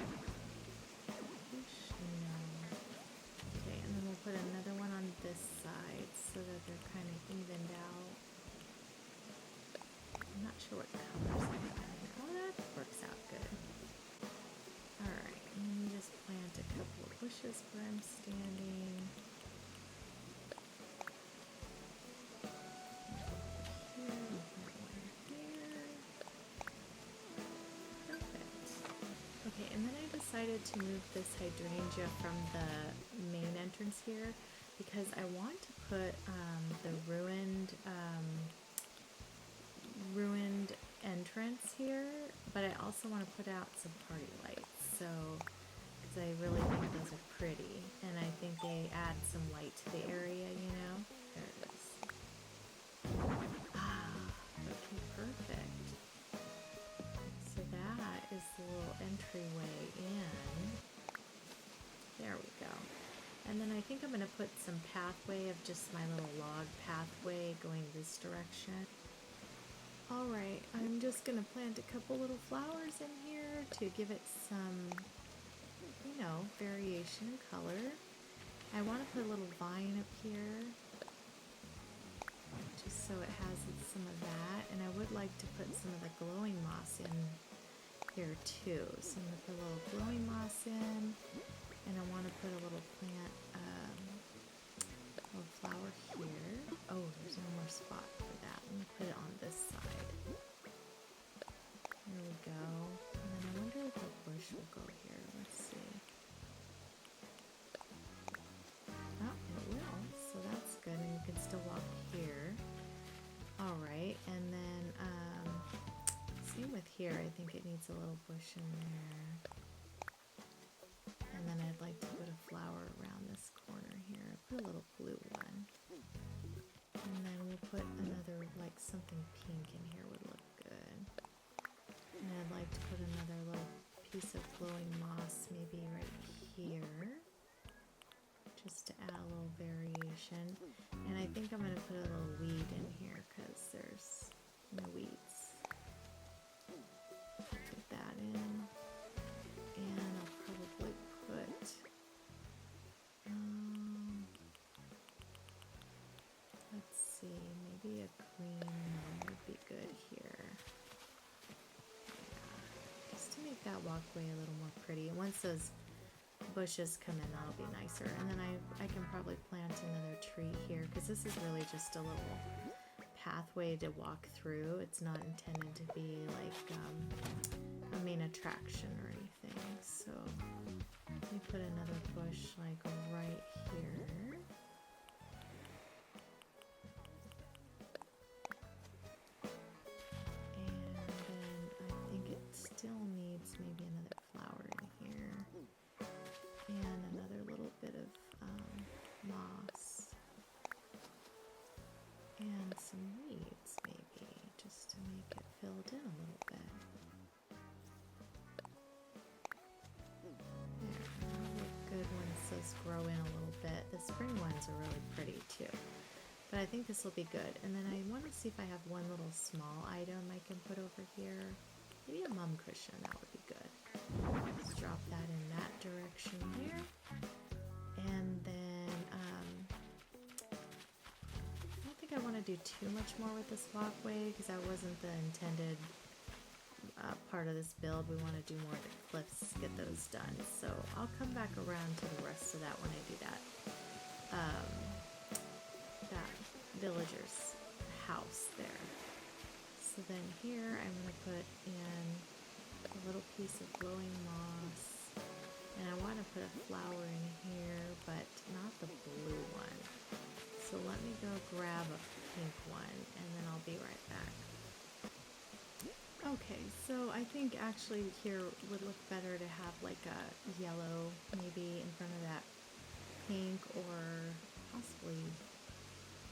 Okay, and then we'll put another one on this side so that they're kind of evened out. I'm not sure what colors I have in here. Oh, that works out good. Alright, and then we just plant a couple of bushes where I'm standing. Okay, and then I decided to move this hydrangea from the main entrance here because I want to put the ruined entrance here, but I also want to put out some party lights. So, because I really think those are pretty, and I think they add some light to the area, you know? There it is. Okay, perfect. So that is the little entryway in. There we go. And then I think I'm going to put some pathway of just my little log pathway going this direction. Alright, I'm just going to plant a couple little flowers in here to give it some, you know, variation in color. I want to put a little vine up here, just so it has some of that. And I would like to put some of the glowing moss in here too. So I'm going to put a little glowing moss in, and I want to put a little plant, little flower here. Oh, there's no more spot for that. Let me put it on this side. There we go. And then I wonder if a bush will go here. Let's see. Oh, it will. So that's good. And you can still walk here. Alright, and then same with here. I think it needs a little bush in there. And then I'd like to put a flower around this corner here. Put a little blue one. And then we'll put another, like something pink in here would look good. And I'd like to put another little piece of glowing moss maybe right here. Just to add a little variation. And I think I'm going to put a little weed in here because there's no weeds. Put that in. And I'll probably put let's see, maybe a green one would be good here. Yeah, just to make that walkway a little more pretty. And once those bushes come in, that'll be nicer. And then I can probably plant another tree here because this is really just a little pathway to walk through. It's not intended to be like a main attraction or anything. So let me put another bush like right here. And then I think it still needs maybe another flower in here. And another little bit of moss. And some weeds maybe, just to make it filled in a little bit. There, that'll look good once those grow in a little bit. The spring ones are really pretty too. But I think this will be good. And then I want to see if I have one little small item I can put over here. Maybe a mum cushion, that would be good. Just drop that in that direction here. And then I don't think I want to do too much more with this walkway because that wasn't the intended part of this build. We want to do more of the cliffs, get those done. So I'll come back around to the rest of that when I do that that villager's house there. So then here I'm going to put in a little piece of glowing moss, and I want to put a flower in here, but not the blue one. So let me go grab a pink one, and then I'll be right back. Okay, so I think actually here would look better to have like a yellow maybe in front of that pink, or possibly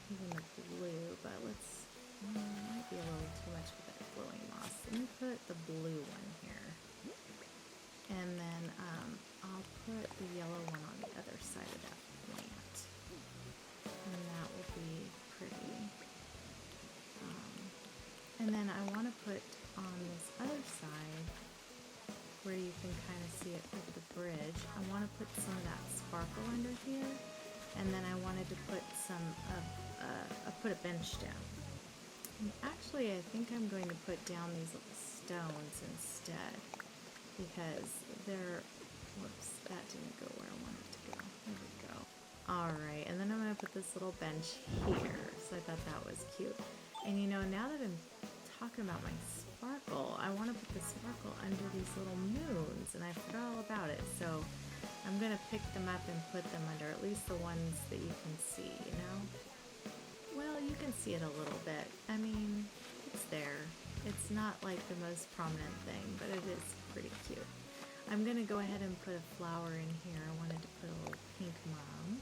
even the blue, but let's, might be a little too much for that glowing moss. Let me put the blue one here. And then I'll put the yellow one on the other side of that plant. And that will be pretty. And then I want to put on this other side, where you can kind of see it over the bridge, I want to put some of that sparkle under here. And then I wanted to put some of, put a bench down. And actually, I think I'm going to put down these little stones instead because they're, whoops, that didn't go where I wanted it to go. There we go. Alright, and then I'm going to put this little bench here. So I thought that was cute. And you know, now that I'm talking about my sparkle, I want to put the sparkle under these little moons, and I forgot all about it. So I'm going to pick them up and put them under at least the ones that you can see, you know? Well, you can see it a little bit. I mean, it's there. It's not like the most prominent thing, but it is pretty cute. I'm going to go ahead and put a flower in here. I wanted to put a little pink mom.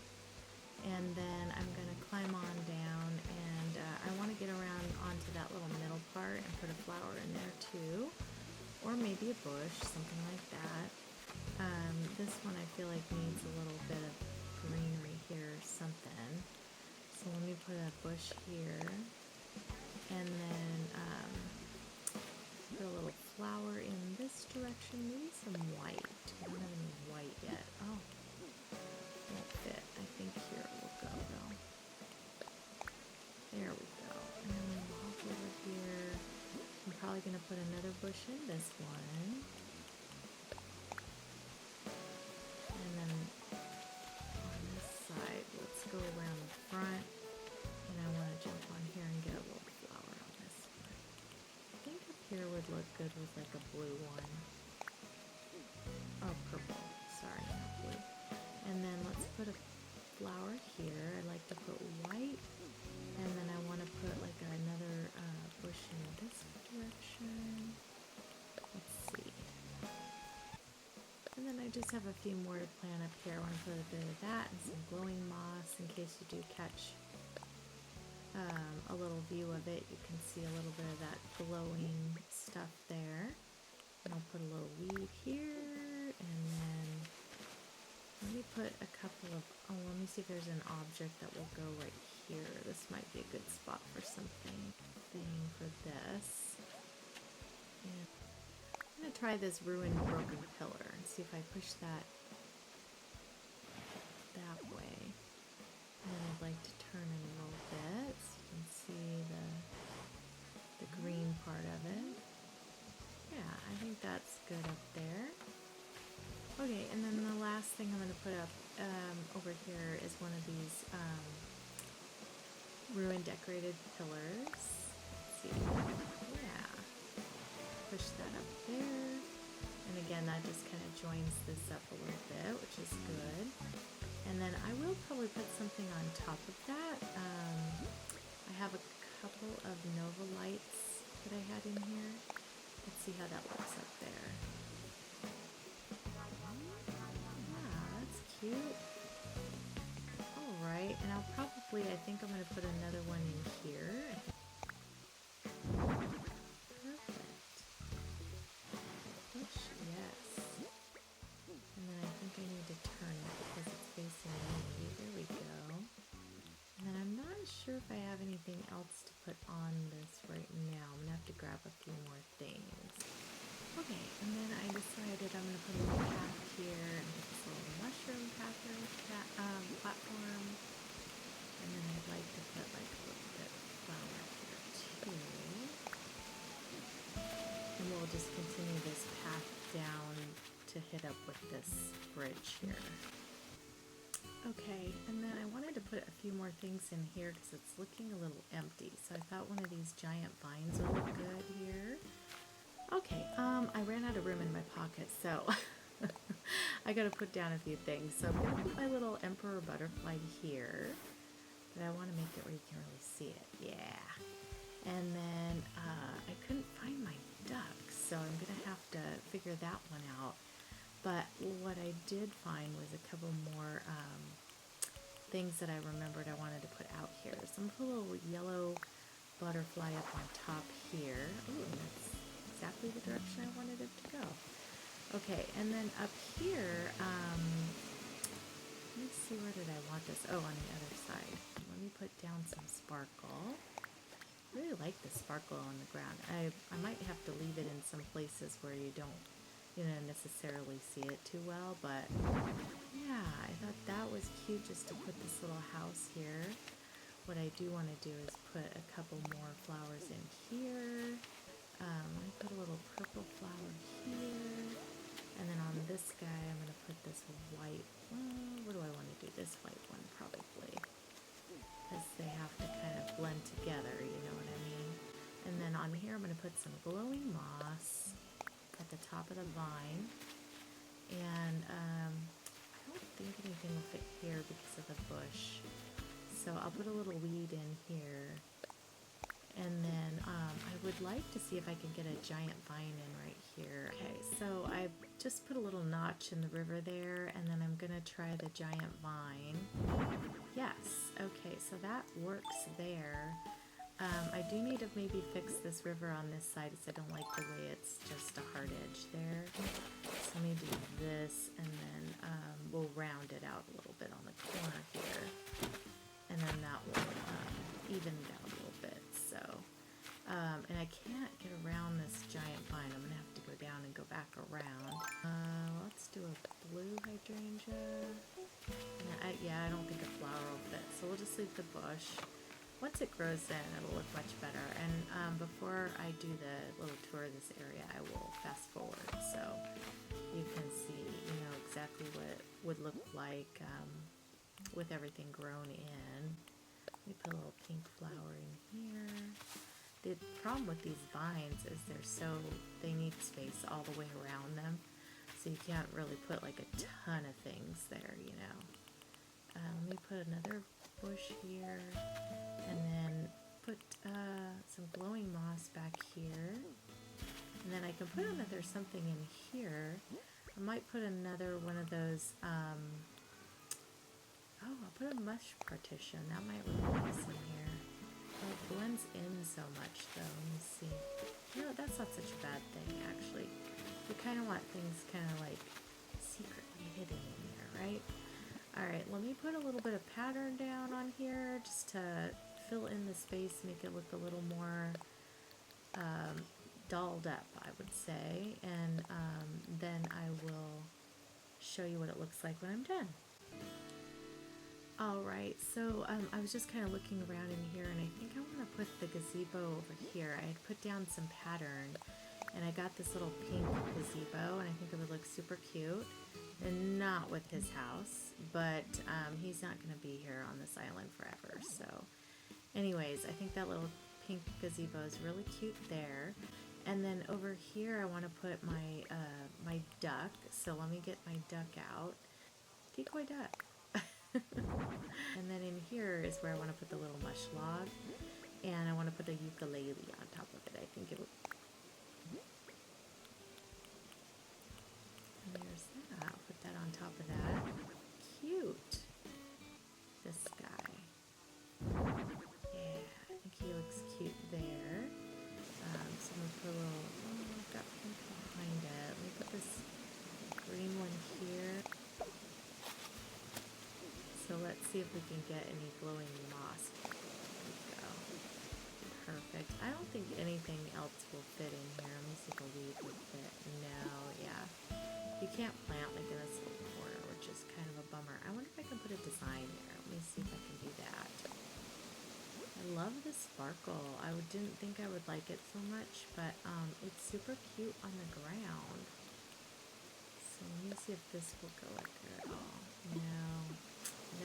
And then I'm going to climb on down, and I want to get around onto that little middle part and put a flower in there too. Or maybe a bush, something like that. This one I feel like needs a little bit of greenery here or something. So let me put a bush here, and then put a little flower in this direction, maybe some white. I don't have any white yet. Oh, won't fit. I think here it will go though. There we go. And then we'll hop over here. I'm probably going to put another bush in this one. And then on this side, let's go around the front. And I want to jump on here and get a little flower on this one. I think up here would look good with like a blue one. Oh, purple. Sorry, not blue. And then let's put a flower here. I like to put white. And then I want to put like another bush in this direction. Let's see. And then I just have a few more to plant up here. I want to put a bit of that and some glowing moss in case you do catch a little view of it. You can see a little bit of that glowing stuff there. And I'll put a little weed here, and then let me put a couple of, let me see if there's an object that will go right here. This might be a good spot for something for this. And I'm going to try this ruined broken pillar and see if I push that way. And then I'd like to turn it a little bit so you can see the green part of it. Yeah, I think that's good up there. Okay, and then the last thing I'm going to put up over here is one of these ruined decorated pillars. Let's see. Yeah. Push that up there. And again, that just kind of joins this up a little bit, which is good. And then I will probably put something on top of that. I have a couple of Nova lights that I had in here. Let's see how that looks up there. Wow, that's cute. Alright, and I'll probably, I think I'm going to put another one in here. Perfect. Push, yes. And then I think I need to turn it because it's facing me. There we go. And then I'm not sure if I have anything else to put on this right now. I'm going to have to grab a few more things. Okay, and then I decided I'm going to put a little path here and put this little mushroom platform. And then I'd like to put like a little bit of flower here too. And we'll just continue this path down to hit up with this bridge here. Okay, and then I wanted to put a few more things in here because it's looking a little empty. So I thought one of these giant vines would look good here. Okay, I ran out of room in my pocket, so I gotta put down a few things. So I'm gonna put my little emperor butterfly here, but I want to make it where you can really see it. Yeah. And then I couldn't find my ducks, so I'm gonna have to figure that one out. But what I did find was a couple more things that I remembered I wanted to put out here. So I'm gonna put a little yellow butterfly up on top here. Ooh, that's exactly the direction I wanted it to go. Okay, and then up here, let me see, where did I want this? Oh, on the other side. Let me put down some sparkle. I really like the sparkle on the ground. I might have to leave it in some places where you don't, necessarily see it too well, but yeah, I thought that was cute just to put this little house here what I do want to do is put a couple more flowers in here. I'm going to put a little purple flower here. And then on this guy, I'm going to put this white, what do I want to do? This white one probably. Because they have to kind of blend together, you know what I mean? And then on here, I'm going to put some glowing moss at the top of the vine. And I don't think anything will fit here because of the bush. So I'll put a little weed in here. And then I would like to see if I can get a giant vine in right here. Okay, so I just put a little notch in the river there, and then I'm gonna try the giant vine. Yes, okay, so that works there. I do need to maybe fix this river on this side because I don't like the way it's just a hard edge there. So let me do this, and then we'll round it out a little bit on the corner here. And then that will even it out a little bit. So, and I can't get around this giant vine. I'm gonna have to go down and go back around. Let's do a blue hydrangea. Yeah, I don't think a flower will fit. So we'll just leave the bush. Once it grows in, it'll look much better. And before I do the little tour of this area, I will fast forward so you can see, you know, exactly what it would look like with everything grown in. Let me put a little pink flower in here. The problem with these vines is they need space all the way around them. So you can't really put like a ton of things there, you know. Let me put another bush here, and then put some glowing moss back here. And then I can put another something in here. I might put another one of those, I'll put a mush partition. That might look nice in here. Oh, it blends in so much though. Let me see. You know, that's not such a bad thing actually. We kind of want things kind of like secretly hidden in there, right? Alright, let me put a little bit of pattern down on here just to fill in the space, make it look a little more dolled up, I would say. And then I will show you what it looks like when I'm done. Alright, so I was just kind of looking around in here, and I think I want to put the gazebo over here. I had put down some pattern, and I got this little pink gazebo, and I think it would look super cute. And not with his house, but he's not going to be here on this island forever. So anyways, I think that little pink gazebo is really cute there. And then over here I want to put my my duck. So let me get my duck out. Decoy duck. And then in here is where I want to put the little mush log. And I want to put a ukulele on top of it. I think it would. And there's that. I'll put that on top of that. Cute. This guy. Yeah, I think he looks cute there. So I'm going to put a little, I've got pink behind it. Let me put this green one here. So let's see if we can get any glowing moss. There we go. Perfect. I don't think anything else will fit in here. Let me see if a weed would fit. No, yeah. You can't plant like in this little corner, which is kind of a bummer. I wonder if I can put a design there. Let me see if I can do that. I love the sparkle. I didn't think I would like it so much, but it's super cute on the ground. So let me see if this will go like that at all.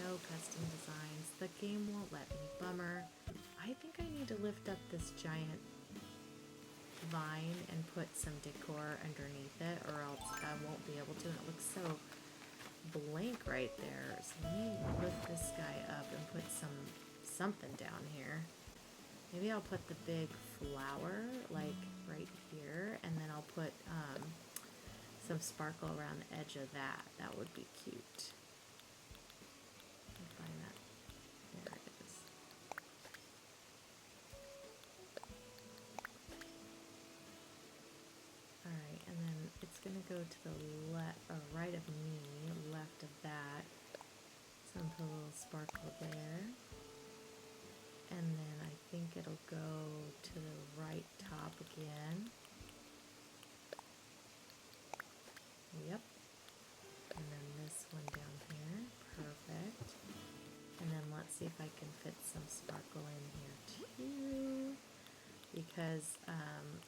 No custom designs. The game won't let me. Bummer. I think I need to lift up this giant vine and put some decor underneath it, or else I won't be able to. And it looks so blank right there. So let me lift this guy up and put something down here. Maybe I'll put the big flower like right here, and then I'll put some sparkle around the edge of that. That would be cute. Find that. There it is. Alright, and then it's going to go to the right of me, left of that. So I'm put a little sparkle there. And then I think it'll go to the right top again. Yep. And then this one down here. Perfect. And then let's see if I can fit some sparkle in here too, because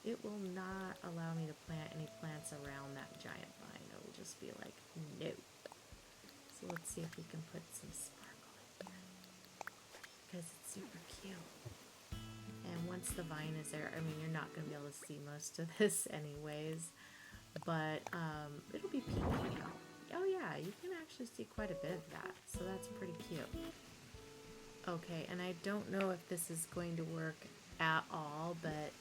it will not allow me to plant any plants around that giant vine. It will just be like, no. So let's see if we can put some sparkle in here, because it's super cute. And once the vine is there, I mean, you're not going to be able to see most of this anyways, but it'll be peeking out. Oh yeah, you can actually see quite a bit of that, so that's pretty cute. Okay, and I don't know if this is going to work at all, but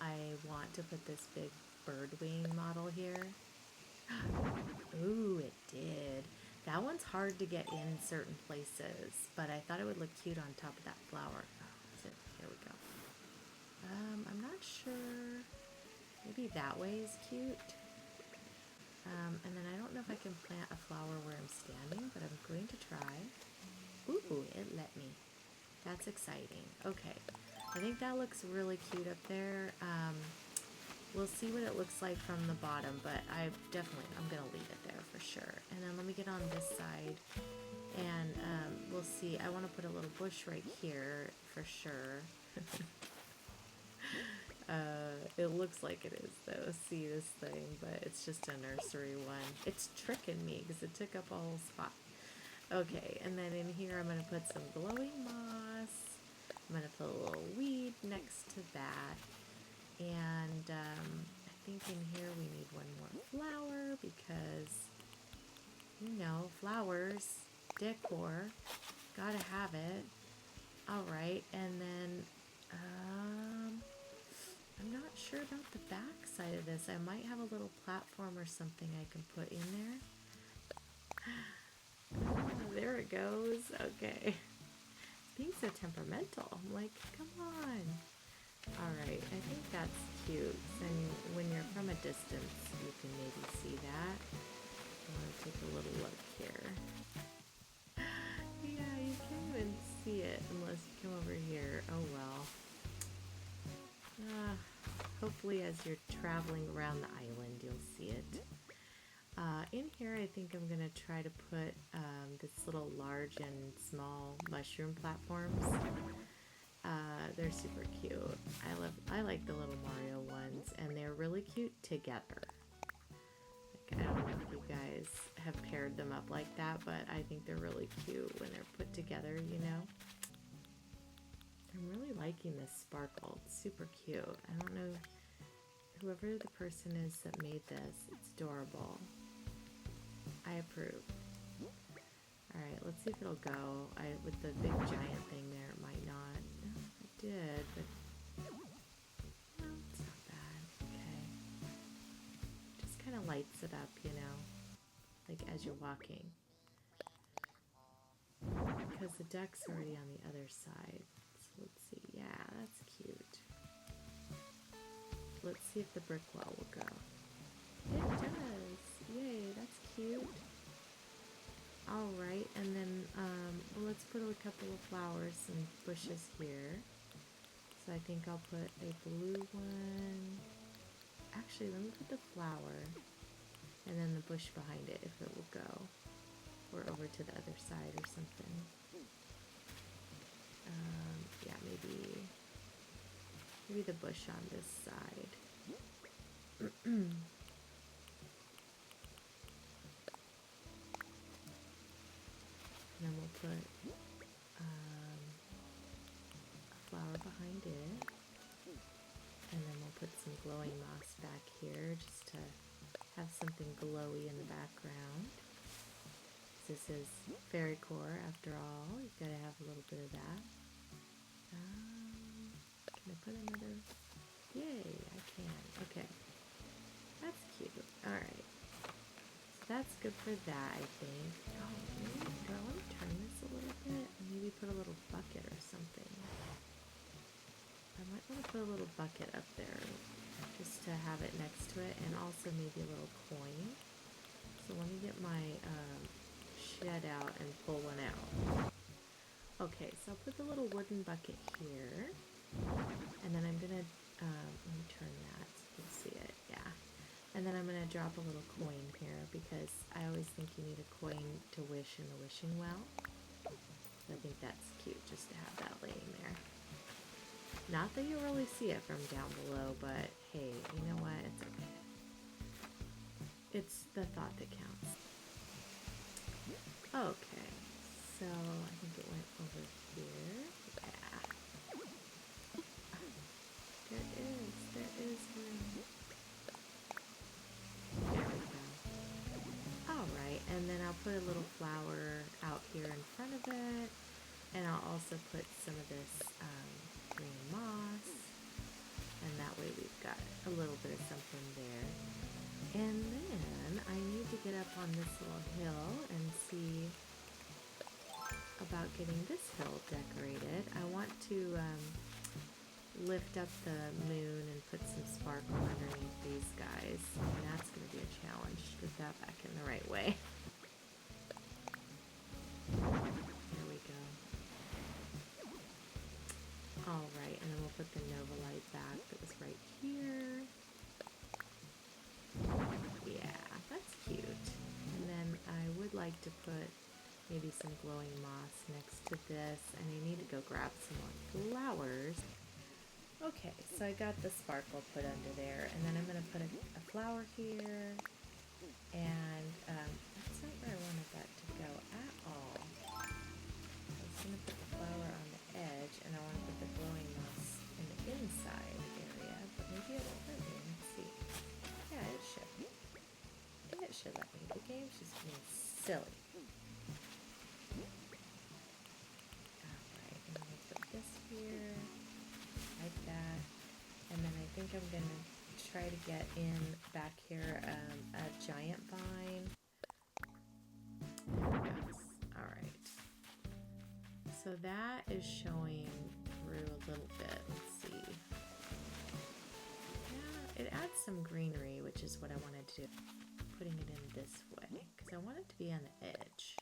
I want to put this big bird wing model here. Ooh, it did. That one's hard to get in certain places, but I thought it would look cute on top of that flower. Oh, here we go. I'm not sure. Maybe that way is cute. And then I don't know if I can plant a flower where I'm standing, but I'm going to try. Ooh, it let me. That's exciting. Okay. I think that looks really cute up there. We'll see what it looks like from the bottom, but I'm going to leave it there for sure. And then let me get on this side, and we'll see. I want to put a little bush right here for sure. It looks like it is though. See this thing, but it's just a nursery one. It's tricking me because it took up a whole spot. Okay, and then in here I'm going to put some glowing moss. I'm going to put a little weed next to that. And I think in here we need one more flower because, you know, flowers, decor, gotta have it. Alright, and then I'm not sure about the back side of this. I might have a little platform or something I can put in there. There it goes. Okay. It's being so temperamental. I'm like, come on. Alright, I think that's cute. And when you're from a distance, you can maybe see that. I want to take a little look here. Yeah, you can't even see it unless you come over here. Oh well. Hopefully as you're traveling around the island, you'll see it. In here, I think I'm going to try to put this little large and small mushroom platforms. They're super cute. I like the little Mario ones, and they're really cute together. Like, I don't know if you guys have paired them up like that, but I think they're really cute when they're put together, you know? I'm really liking this sparkle. It's super cute. I don't know whoever the person is that made this. It's adorable. I approve. Alright, let's see if it'll go. With the big giant thing there, it might not. It did, but no, it's not bad. Okay. Just kind of lights it up, you know, like as you're walking. Because the duck's already on the other side. So let's see. Yeah, that's cute. Let's see if the brick wall will go. It does. Yay, that's cute. Alright, and then well, let's put a couple of flowers and bushes here. So I think I'll put a blue one. Actually, let me put the flower and then the bush behind it if it will go. Or over to the other side or something. Yeah, maybe the bush on this side. And then we'll put a flower behind it. And then we'll put some glowing moss back here just to have something glowy in the background. This is Fairycore after all. You've got to have a little bit of that. Can I put another? Yay, I can. Okay. That's cute. Alright. So that's good for that, I think. Oh, maybe, do I want to turn this a little bit? And maybe put a little bucket or something. I might want to put a little bucket up there just to have it next to it, and also maybe a little coin. So let me get my shed out and pull one out. Okay, so I'll put the little wooden bucket here, and then I'm gonna let me turn that so you can see it. Yeah, and then I'm gonna drop a little coin here because I always think you need a coin to wish in the wishing well. But think that's cute just to have that laying there. Not that you really see it from down below, but hey, you know what? It's okay. It's the thought that counts. Okay, so I think it went over here. Yeah. There is room. There we go. Alright, and then I'll put a little flower out here in front of it. And I'll also put some of this green moss. And that way we've got a little bit of something there. And then I need to get up on this little hill and see about getting this hill decorated. I want to lift up the moon and put some sparkle underneath these guys. And that's going to be a challenge to get that back in the right way. There we go. Alright, and then we'll put the Nova light back that was right here. Yeah, that's cute. And then I would like to put maybe some glowing moss next to this, and I need to go grab some more flowers. Okay, so I got the sparkle put under there, and then I'm going to put a flower here, and that's not where I wanted that to go at all. I was going to put the flower on the edge, and I want to put the glowing moss in the inside area, but maybe it won't let me. Let's see. Yeah, it should. I think it should let me. The game's just being silly. Alright, and we'll put this here. Like that, and then I think I'm gonna try to get in back here a giant vine. There it goes. Alright, so that is showing through a little bit. Let's see. Yeah, it adds some greenery, which is what I wanted to do. Putting it in this way because I want it to be on the edge.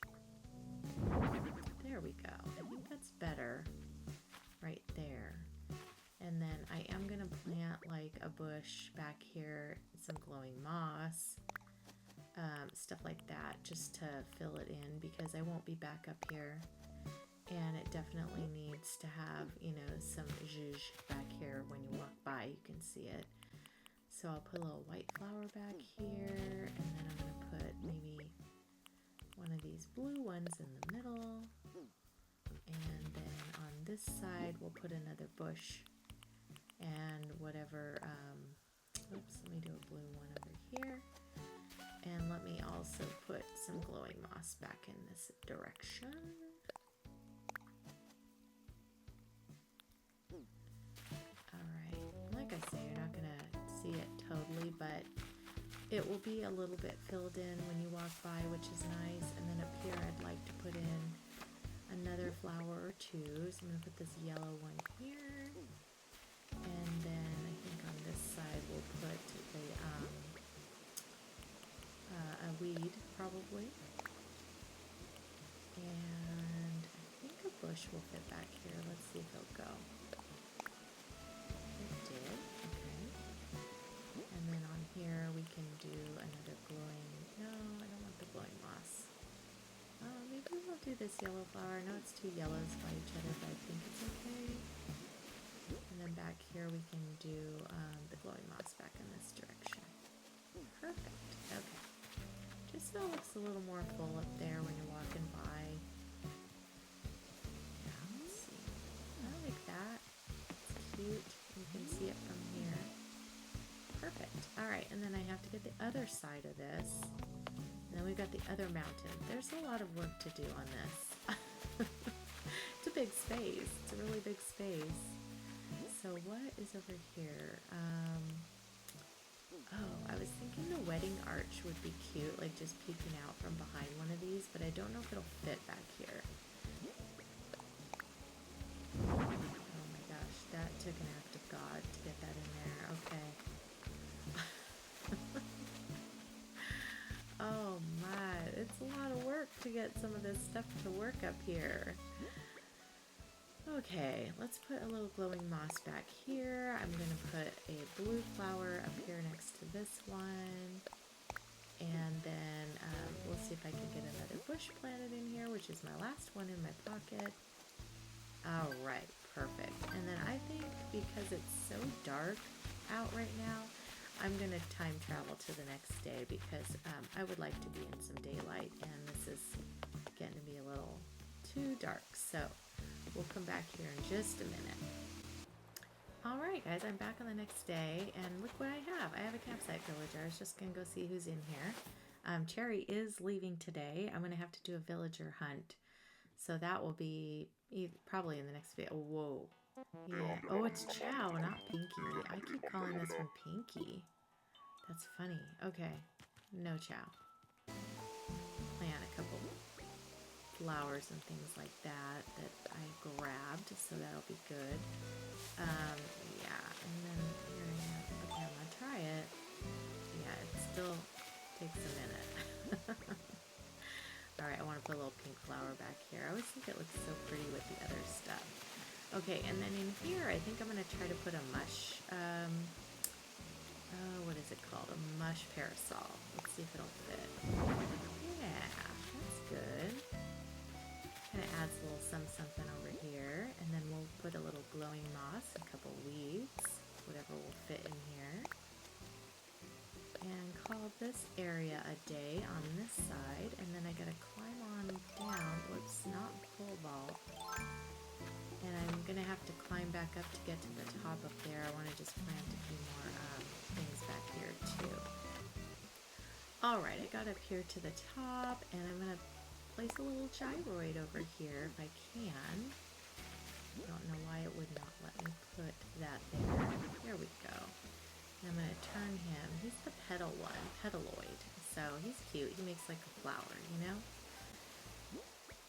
There we go. I think that's better right there. And then I am going to plant like a bush back here, some glowing moss, stuff like that, just to fill it in because I won't be back up here. And it definitely needs to have, you know, some zhuzh back here. When you walk by, you can see it. So I'll put a little white flower back here, and then I'm going to put maybe one of these blue ones in the middle. And then on this side, we'll put another bush. And whatever, oops, let me do a blue one over here. And let me also put some glowing moss back in this direction. Alright, like I say, you're not going to see it totally, but it will be a little bit filled in when you walk by, which is nice. And then up here, I'd like to put in another flower or two. So I'm going to put this yellow one here. And then I think on this side we'll put a weed probably. And I think a bush will fit back here. Let's see if it'll go. It did, okay. And then on here we can do another glowing, no, I don't want the glowing moss. Maybe we'll do this yellow flower. I know it's two yellows by each other, but I think it's okay. And then back here we can do the glowing moss back in this direction. Perfect. Okay. Just so it looks a little more full up there when you're walking by. Yeah, let's see. I like that. It's cute. You can see it from here. Perfect. Alright, and then I have to get the other side of this. And then we've got the other mountain. There's a lot of work to do on this. It's a big space. It's a really big space. So what is over here? Oh, I was thinking the wedding arch would be cute, like just peeking out from behind one of these, but I don't know if it'll fit back here. Oh my gosh, that took an act of God to get that in there. Okay. Oh my, it's a lot of work to get some of this stuff to work up here. Okay, let's put a little glowing moss back here. I'm going to put a blue flower up here next to this one. And then we'll see if I can get another bush planted in here, which is my last one in my pocket. Alright, perfect. And then I think because it's so dark out right now, I'm going to time travel to the next day because I would like to be in some daylight, and this is getting to be a little too dark. So we'll come back here in just a minute. Alright guys, I'm back on the next day, and look what I have. I have a campsite villager. I was just going to go see who's in here. Cherry is leaving today. I'm going to have to do a villager hunt. So that will be probably in the next video. Whoa. Yeah. Oh, it's Chow, not Pinky. I keep calling this one Pinky. That's funny. Okay. No Chow. Plant a couple flowers and things like that I grabbed, so that'll be good. Yeah, and then you're gonna, okay, I'm gonna try it. Yeah, it still takes a minute. Alright, I want to put a little pink flower back here. I always think it looks so pretty with the other stuff. Okay, and then in here, I think I'm going to try to put a mush, what is it called? A mush parasol. Let's see if it'll fit. Yeah, that's good. Kind of adds a little something over here, and then we'll put a little glowing moss, a couple weeds, whatever will fit in here. And call this area a day on this side, and then I gotta climb on down. Whoops, not pole vault. And I'm gonna have to climb back up to get to the top up there. I want to just plant a few more things back here too. Alright, I got up here to the top, and I'm gonna place a little gyroid over here if I can. I don't know why it would not let me put that there. There we go. And I'm going to turn him. He's the petal one, petaloid. So he's cute. He makes like a flower, you know?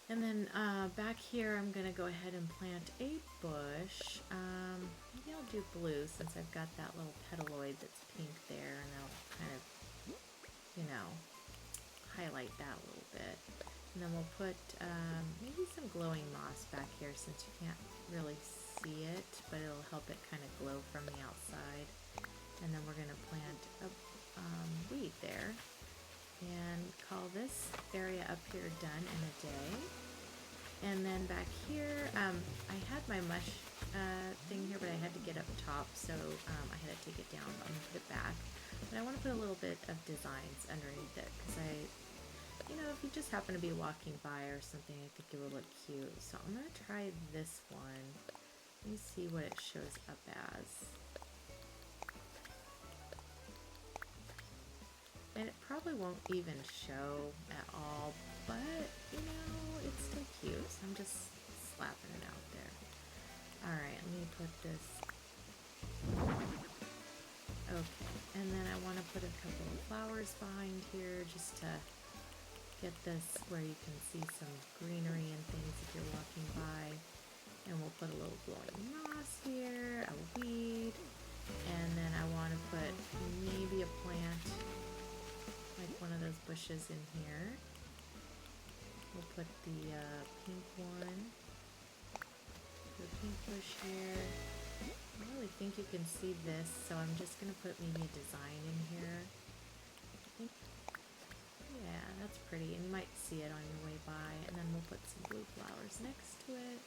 And then back here, I'm going to go ahead and plant a bush. Maybe I'll do blue since I've got that little petaloid that's pink there. And I'll kind of, you know, highlight that a little bit. And then we'll put maybe some glowing moss back here since you can't really see it, but it'll help it kind of glow from the outside. And then we're going to plant a weed there and call this area up here done in a day. And then back here, I had my mush thing here, but I had to get up top, so I had to take it down. I'm going to put it back. But I want to put a little bit of designs underneath it because you know, if you just happen to be walking by or something, I think it would look cute. So I'm going to try this one. Let me see what it shows up as. And it probably won't even show at all, but, you know, it's still cute, so I'm just slapping it out there. Alright, let me put this. Okay, and then I want to put a couple of flowers behind here just to get this where you can see some greenery and things if you're walking by. And we'll put a little glowing moss here, a weed, and then I want to put maybe a plant, like one of those bushes in here. We'll put the pink one, the pink bush here. I don't really think you can see this, so I'm just going to put maybe a design in here. I think, yeah, that's pretty, and you might see it on your way by. And then we'll put some blue flowers next to it,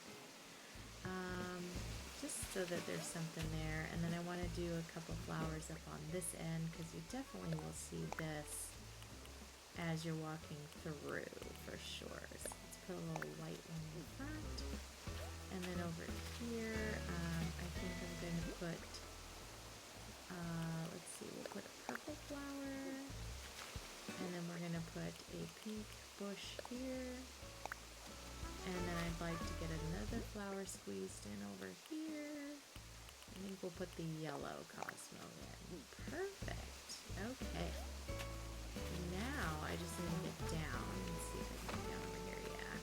just so that there's something there. And then I want to do a couple flowers up on this end because you definitely will see this as you're walking through for sure. So let's put a little white one in the front. And then over here, I think I'm going to put, let's see, we'll put a purple flower. And then we're going to put a pink bush here. And then I'd like to get another flower squeezed in over here. I think we'll put the yellow Cosmo in. Perfect. Okay. Now I just need to get down. Let's see if I can get down over here. Yeah.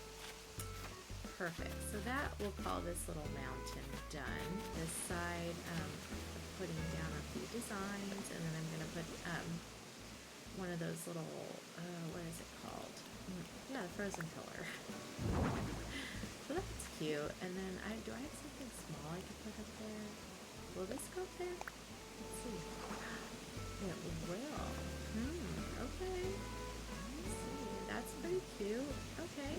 Perfect. So that we'll call this little mountain done. This side, putting down a few designs, and then I'm going to put one of those little, what is it called? Yeah, the frozen pillar. So that's cute. And then do I have something small I could put up there? Will this go up there? Let's see. It will. Okay. Let's see. That's pretty cute. Okay.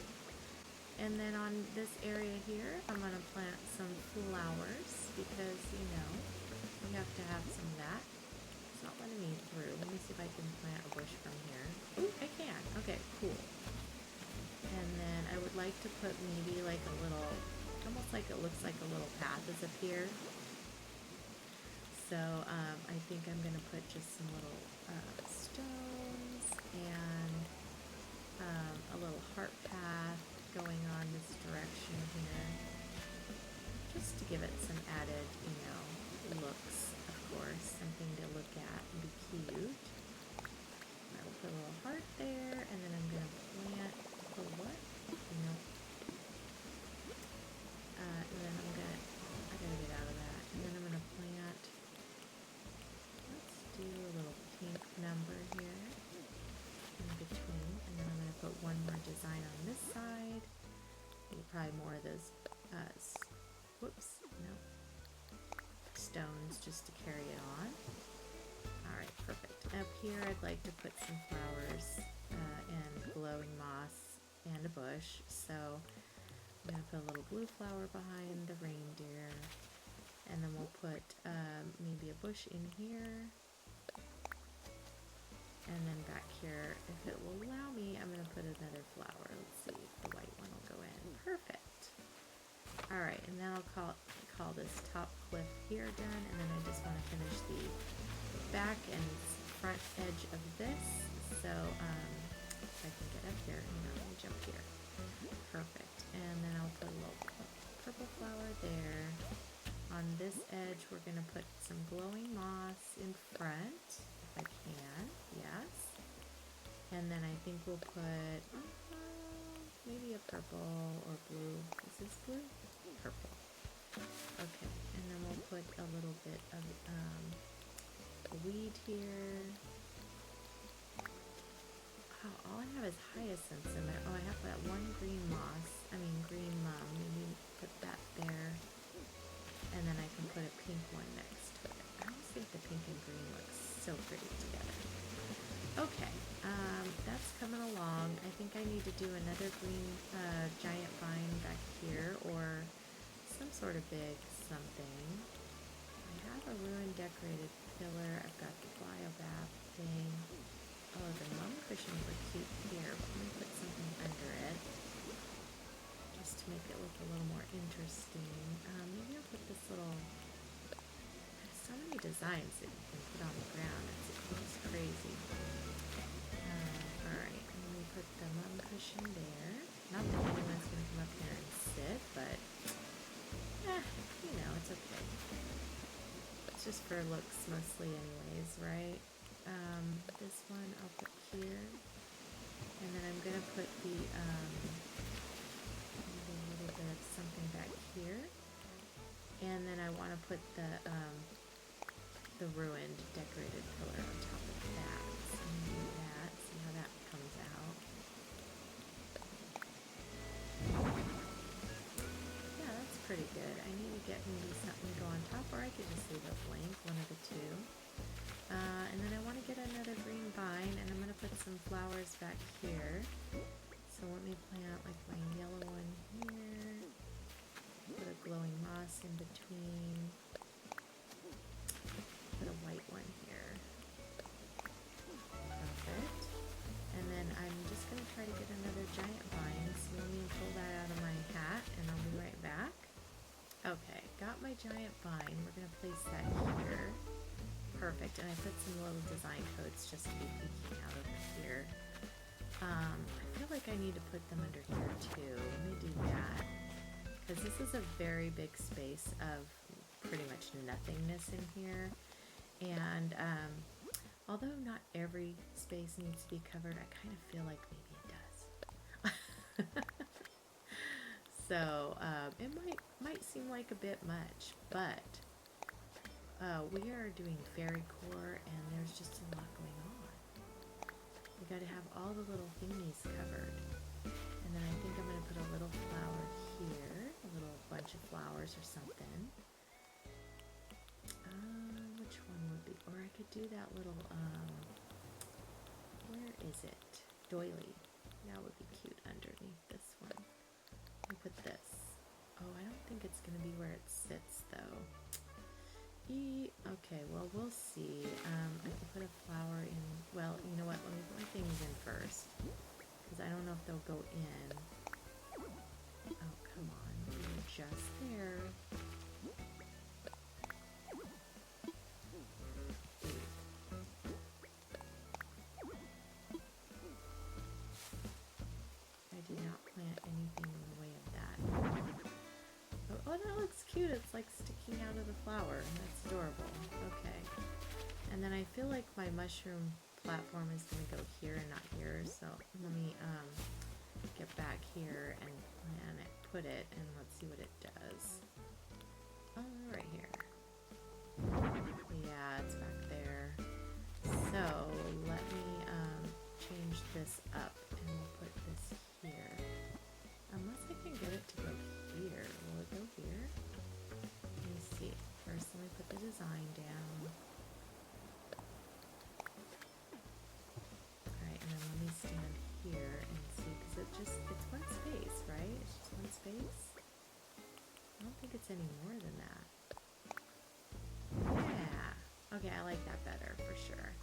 And then on this area here, I'm going to plant some flowers because, you know, we have to have some of that. It's not letting me through. Let me see if I can plant a bush from here. Ooh, I can. Okay, cool. And then I would like to put maybe like a little, almost like it looks like a little path is up here. So I think I'm going to put just some little stones and a little heart path going on this direction here. Just to give it some added, you know, looks, of course, something to look at and be cute. I will put a little heart there, and then I'm going to plant the what? You know. And then I gotta get out of that. And then I'm going to plant, let's do a little pink number here in between. And then I'm going to put one more design on this side. Probably more of those, stones just to carry it on. Alright, perfect. Up here I'd like to put some flowers and glowing moss and a bush. So I'm going to put a little blue flower behind the reindeer. And then we'll put maybe a bush in here. And then back here, if it will allow me, I'm going to put another flower. Let's see if the white one will go in. Perfect. Alright, and then I'll call this top cliff here done, and then I just want to finish the back and front edge of this. So if I can get up here, let me jump here. Perfect. And then I'll put a little purple flower there. On this edge, we're going to put some glowing moss in front, if I can. Yes. And then I think we'll put maybe a purple or blue. Is this blue? Purple. Okay. And then we'll put a little bit of weed here. Oh, all I have is hyacinths in there. Oh, I have that one green green mum. Maybe put that there. And then I can put a pink one next to it. I always think the pink and green looks so pretty together. Okay, that's coming along. I think I need to do another green giant vine back here, or some sort of big something. I have a ruined decorated pillar. I've got the biobab thing. Oh, the mum cushions are cute here, but let me put something under it just to make it look a little more interesting. Maybe I'll put this little, there's so many designs that you can put on the ground. It's crazy. Alright, and then we put the mum cushion there. Not that anyone's going to come up here and sit, but it's okay. It's just for looks mostly anyways, right? This one I'll put here. And then I'm going to put the maybe a little bit of something back here. And then I want to put the ruined decorated pillar on top of that. So I'm going to do that, see how that comes out. Yeah, that's pretty good. I need to get maybe something to go on top, or I could just leave it blank, one of the two. And then I want to get another green vine, and I'm going to put some flowers back here. So let me plant like my yellow one here. Put a glowing moss in between. Put a white one here. Perfect. And then I'm just going to try to get another giant vine. So let me pull that out of my hat, and I'll be right back. Okay, got my giant vine. We're going to place that here. Perfect. And I put some little design codes just to be peeking out over here. I feel like I need to put them under here too. Let me do that. Because this is a very big space of pretty much nothingness in here. And although not every space needs to be covered, I kind of feel like maybe it does. So it might seem like a bit much, but we are doing Fairycore, and there's just a lot going on. We got to have all the little thingies covered. And then I think I'm going to put a little flower here, a little bunch of flowers or something. Which one would be, or I could do that little, where is it? Doily. That would be cute underneath this one. we put this? Oh, I don't think it's going to be where it sits, though. Okay, well, we'll see. I can put a flower in. Well, you know what? Let me put my things in first. Because I don't know if they'll go in. Oh, come on. You're just there. I did not plant anything in the way of that. Oh, that looks cute. It's like sticking out of the flower. That's adorable. Okay. And then I feel like my mushroom platform is going to go here and not here. So let me get back here and plan it, put it, and let's see what it does. Oh, right here. Yeah, it's back there. So let me change this up and we'll put this here. Unless I can get it to go here. Will it go here? Let me see. First, let me put the design down. Alright, and then let me stand here and see, because it's one space, right? It's just one space. I don't think it's any more than that. Yeah. Okay, I like that better for sure.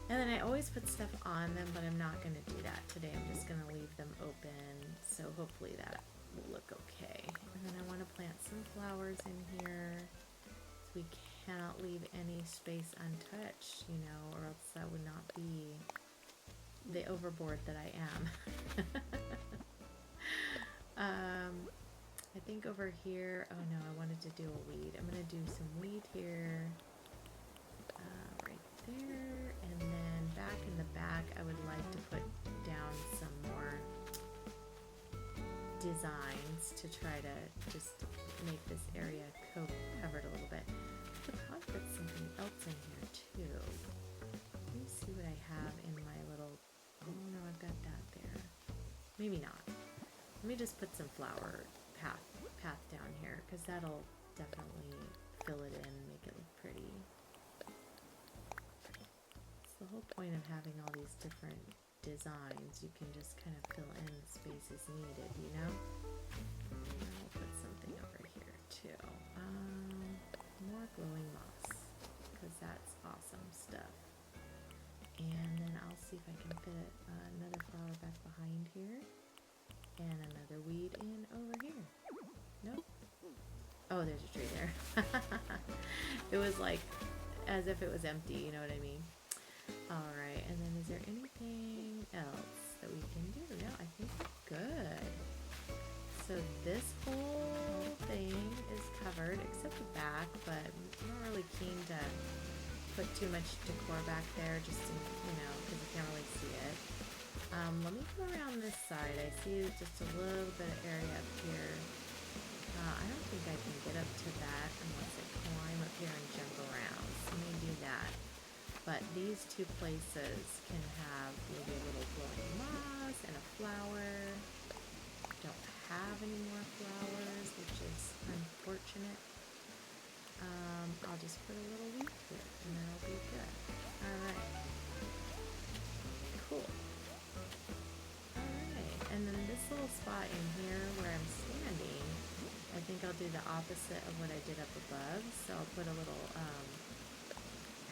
And then I always put stuff on them, but I'm not going to do that today. I'm just going to leave them open, so hopefully that will look okay. And then I want to plant some flowers in here. So we cannot leave any space untouched, you know, or else that would not be the overboard that I am. I think over here, oh no, I wanted to do a weed. I'm going to do some weed here. Right there, and then back in the back I would like to put down some more designs to try to just make this area covered a little bit. I could probably put something else in here too. Let me see what I have in my little, oh no, I've got that there. Maybe not. Let me just put some flower path down here, because that'll definitely fill it in and make it look pretty. The whole point of having all these different designs, you can just kind of fill in spaces needed, you know? And I'll put something over here too. More glowing moss, because that's awesome stuff. And then I'll see if I can fit another flower back behind here, and another weed in over here. Nope. Oh, there's a tree there. It was like as if it was empty, you know what I mean? Alright, and then is there anything else that we can do? No, I think we're good. So this whole thing is covered, except the back, but I'm not really keen to put too much decor back there, just to, you know, because you can't really see it. Let me go around this side. I see just a little bit of area up here. I don't think I can get up to that unless I climb up here and jump around. So let me do that. But these two places can have maybe a little glowing moss and a flower. Don't have any more flowers, which is unfortunate. I'll just put a little leaf here and that'll be good. Alright. Cool. Alright, and then this little spot in here where I'm standing, I think I'll do the opposite of what I did up above. So I'll put a little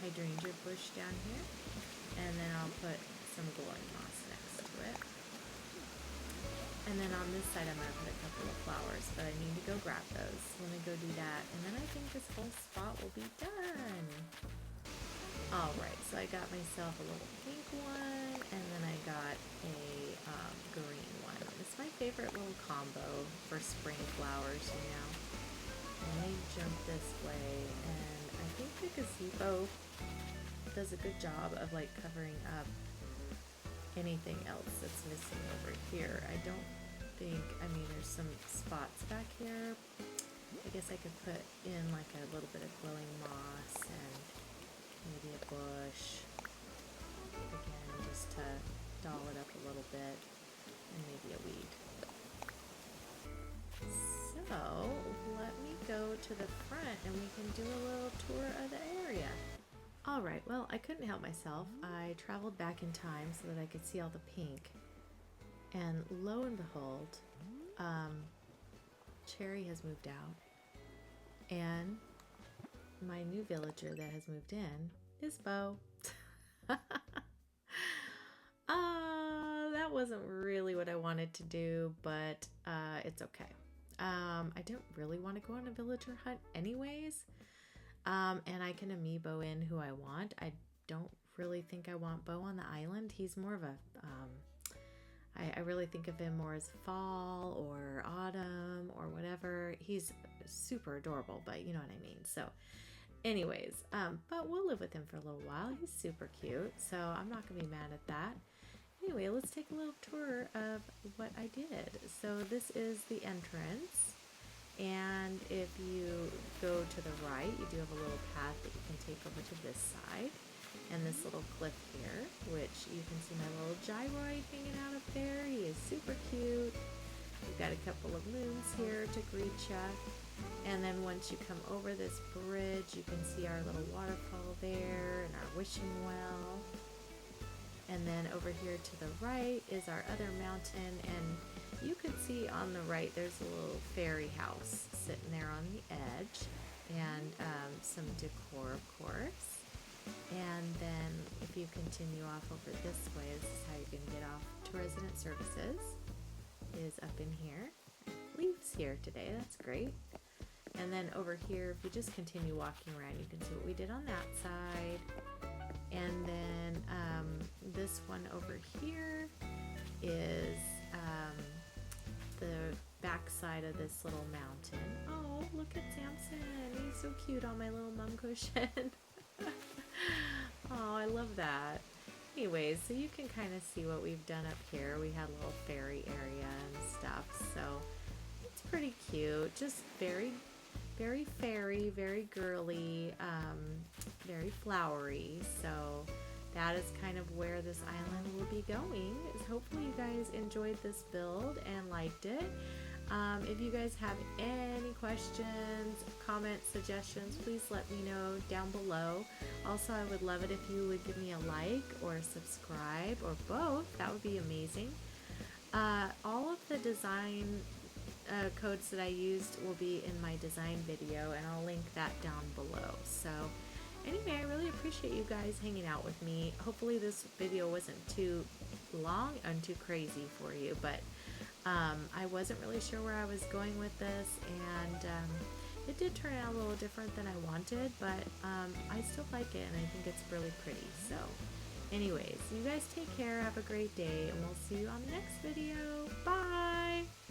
hydrangea bush down here, and then I'll put some glowing moss next to it. And then on this side I'm going to put a couple of flowers, but I need to go grab those. Let me go do that, and then I think this whole spot will be done. Alright, so I got myself a little pink one, and then I got a green one. It's my favorite little combo for spring flowers, you know. Let me jump this way, and I think the gazebo does a good job of like covering up anything else that's missing over here. I don't think, I mean, there's some spots back here. I guess I could put in like a little bit of glowing moss and maybe a bush. Again, just to doll it up a little bit, and maybe a weed. So let me go to the front and we can do a little tour of the area. Alright, well, I couldn't help myself. I traveled back in time so that I could see all the pink. And lo and behold, Cherry has moved out, and my new villager that has moved in is Bo. That wasn't really what I wanted to do, but it's okay. I don't really want to go on a villager hunt anyways, and I can amiibo in who I want. I don't really think I want Bo on the island. He's more of a I really think of him more as fall or autumn or whatever. He's super adorable, but you know what I mean. So anyways, but we'll live with him for a little while. He's super cute, so I'm not gonna be mad at that. Anyway, let's take a little tour of what I did. So this is the entrance, and if you go to the right, you do have a little path that you can take over to this side, and this little cliff here, which you can see my little gyroid hanging out up there. He is super cute. We've got a couple of moons here to greet ya. And then once you come over this bridge, you can see our little waterfall there and our wishing well. And then over here to the right is our other mountain, and you can see on the right there's a little fairy house sitting there on the edge, and some decor, of course. And then if you continue off over this way, this is how you can get off to resident services, is up in here. Leaves here today, that's great. And then over here, if you just continue walking around, you can see what we did on that side. And then this one over here is the back side of this little mountain. Oh, look at Samson. He's so cute on my little mum cushion. Oh, I love that. Anyways, so you can kind of see what we've done up here. We had a little fairy area and stuff, so it's pretty cute. Just very, very fairy, very girly, very flowery. So that is kind of where this island will be going. Is hopefully you guys enjoyed this build and liked it. If you guys have any questions, comments, suggestions, please let me know down below. Also, I would love it if you would give me a like or subscribe or both. That would be amazing. All of the design codes that I used will be in my design video, and I'll link that down below. So anyway, I really appreciate you guys hanging out with me. Hopefully this video wasn't too long and too crazy for you, but I wasn't really sure where I was going with this, and it did turn out a little different than I wanted, but I still like it, and I think it's really pretty. So anyways, you guys take care, have a great day, and we'll see you on the next video. Bye!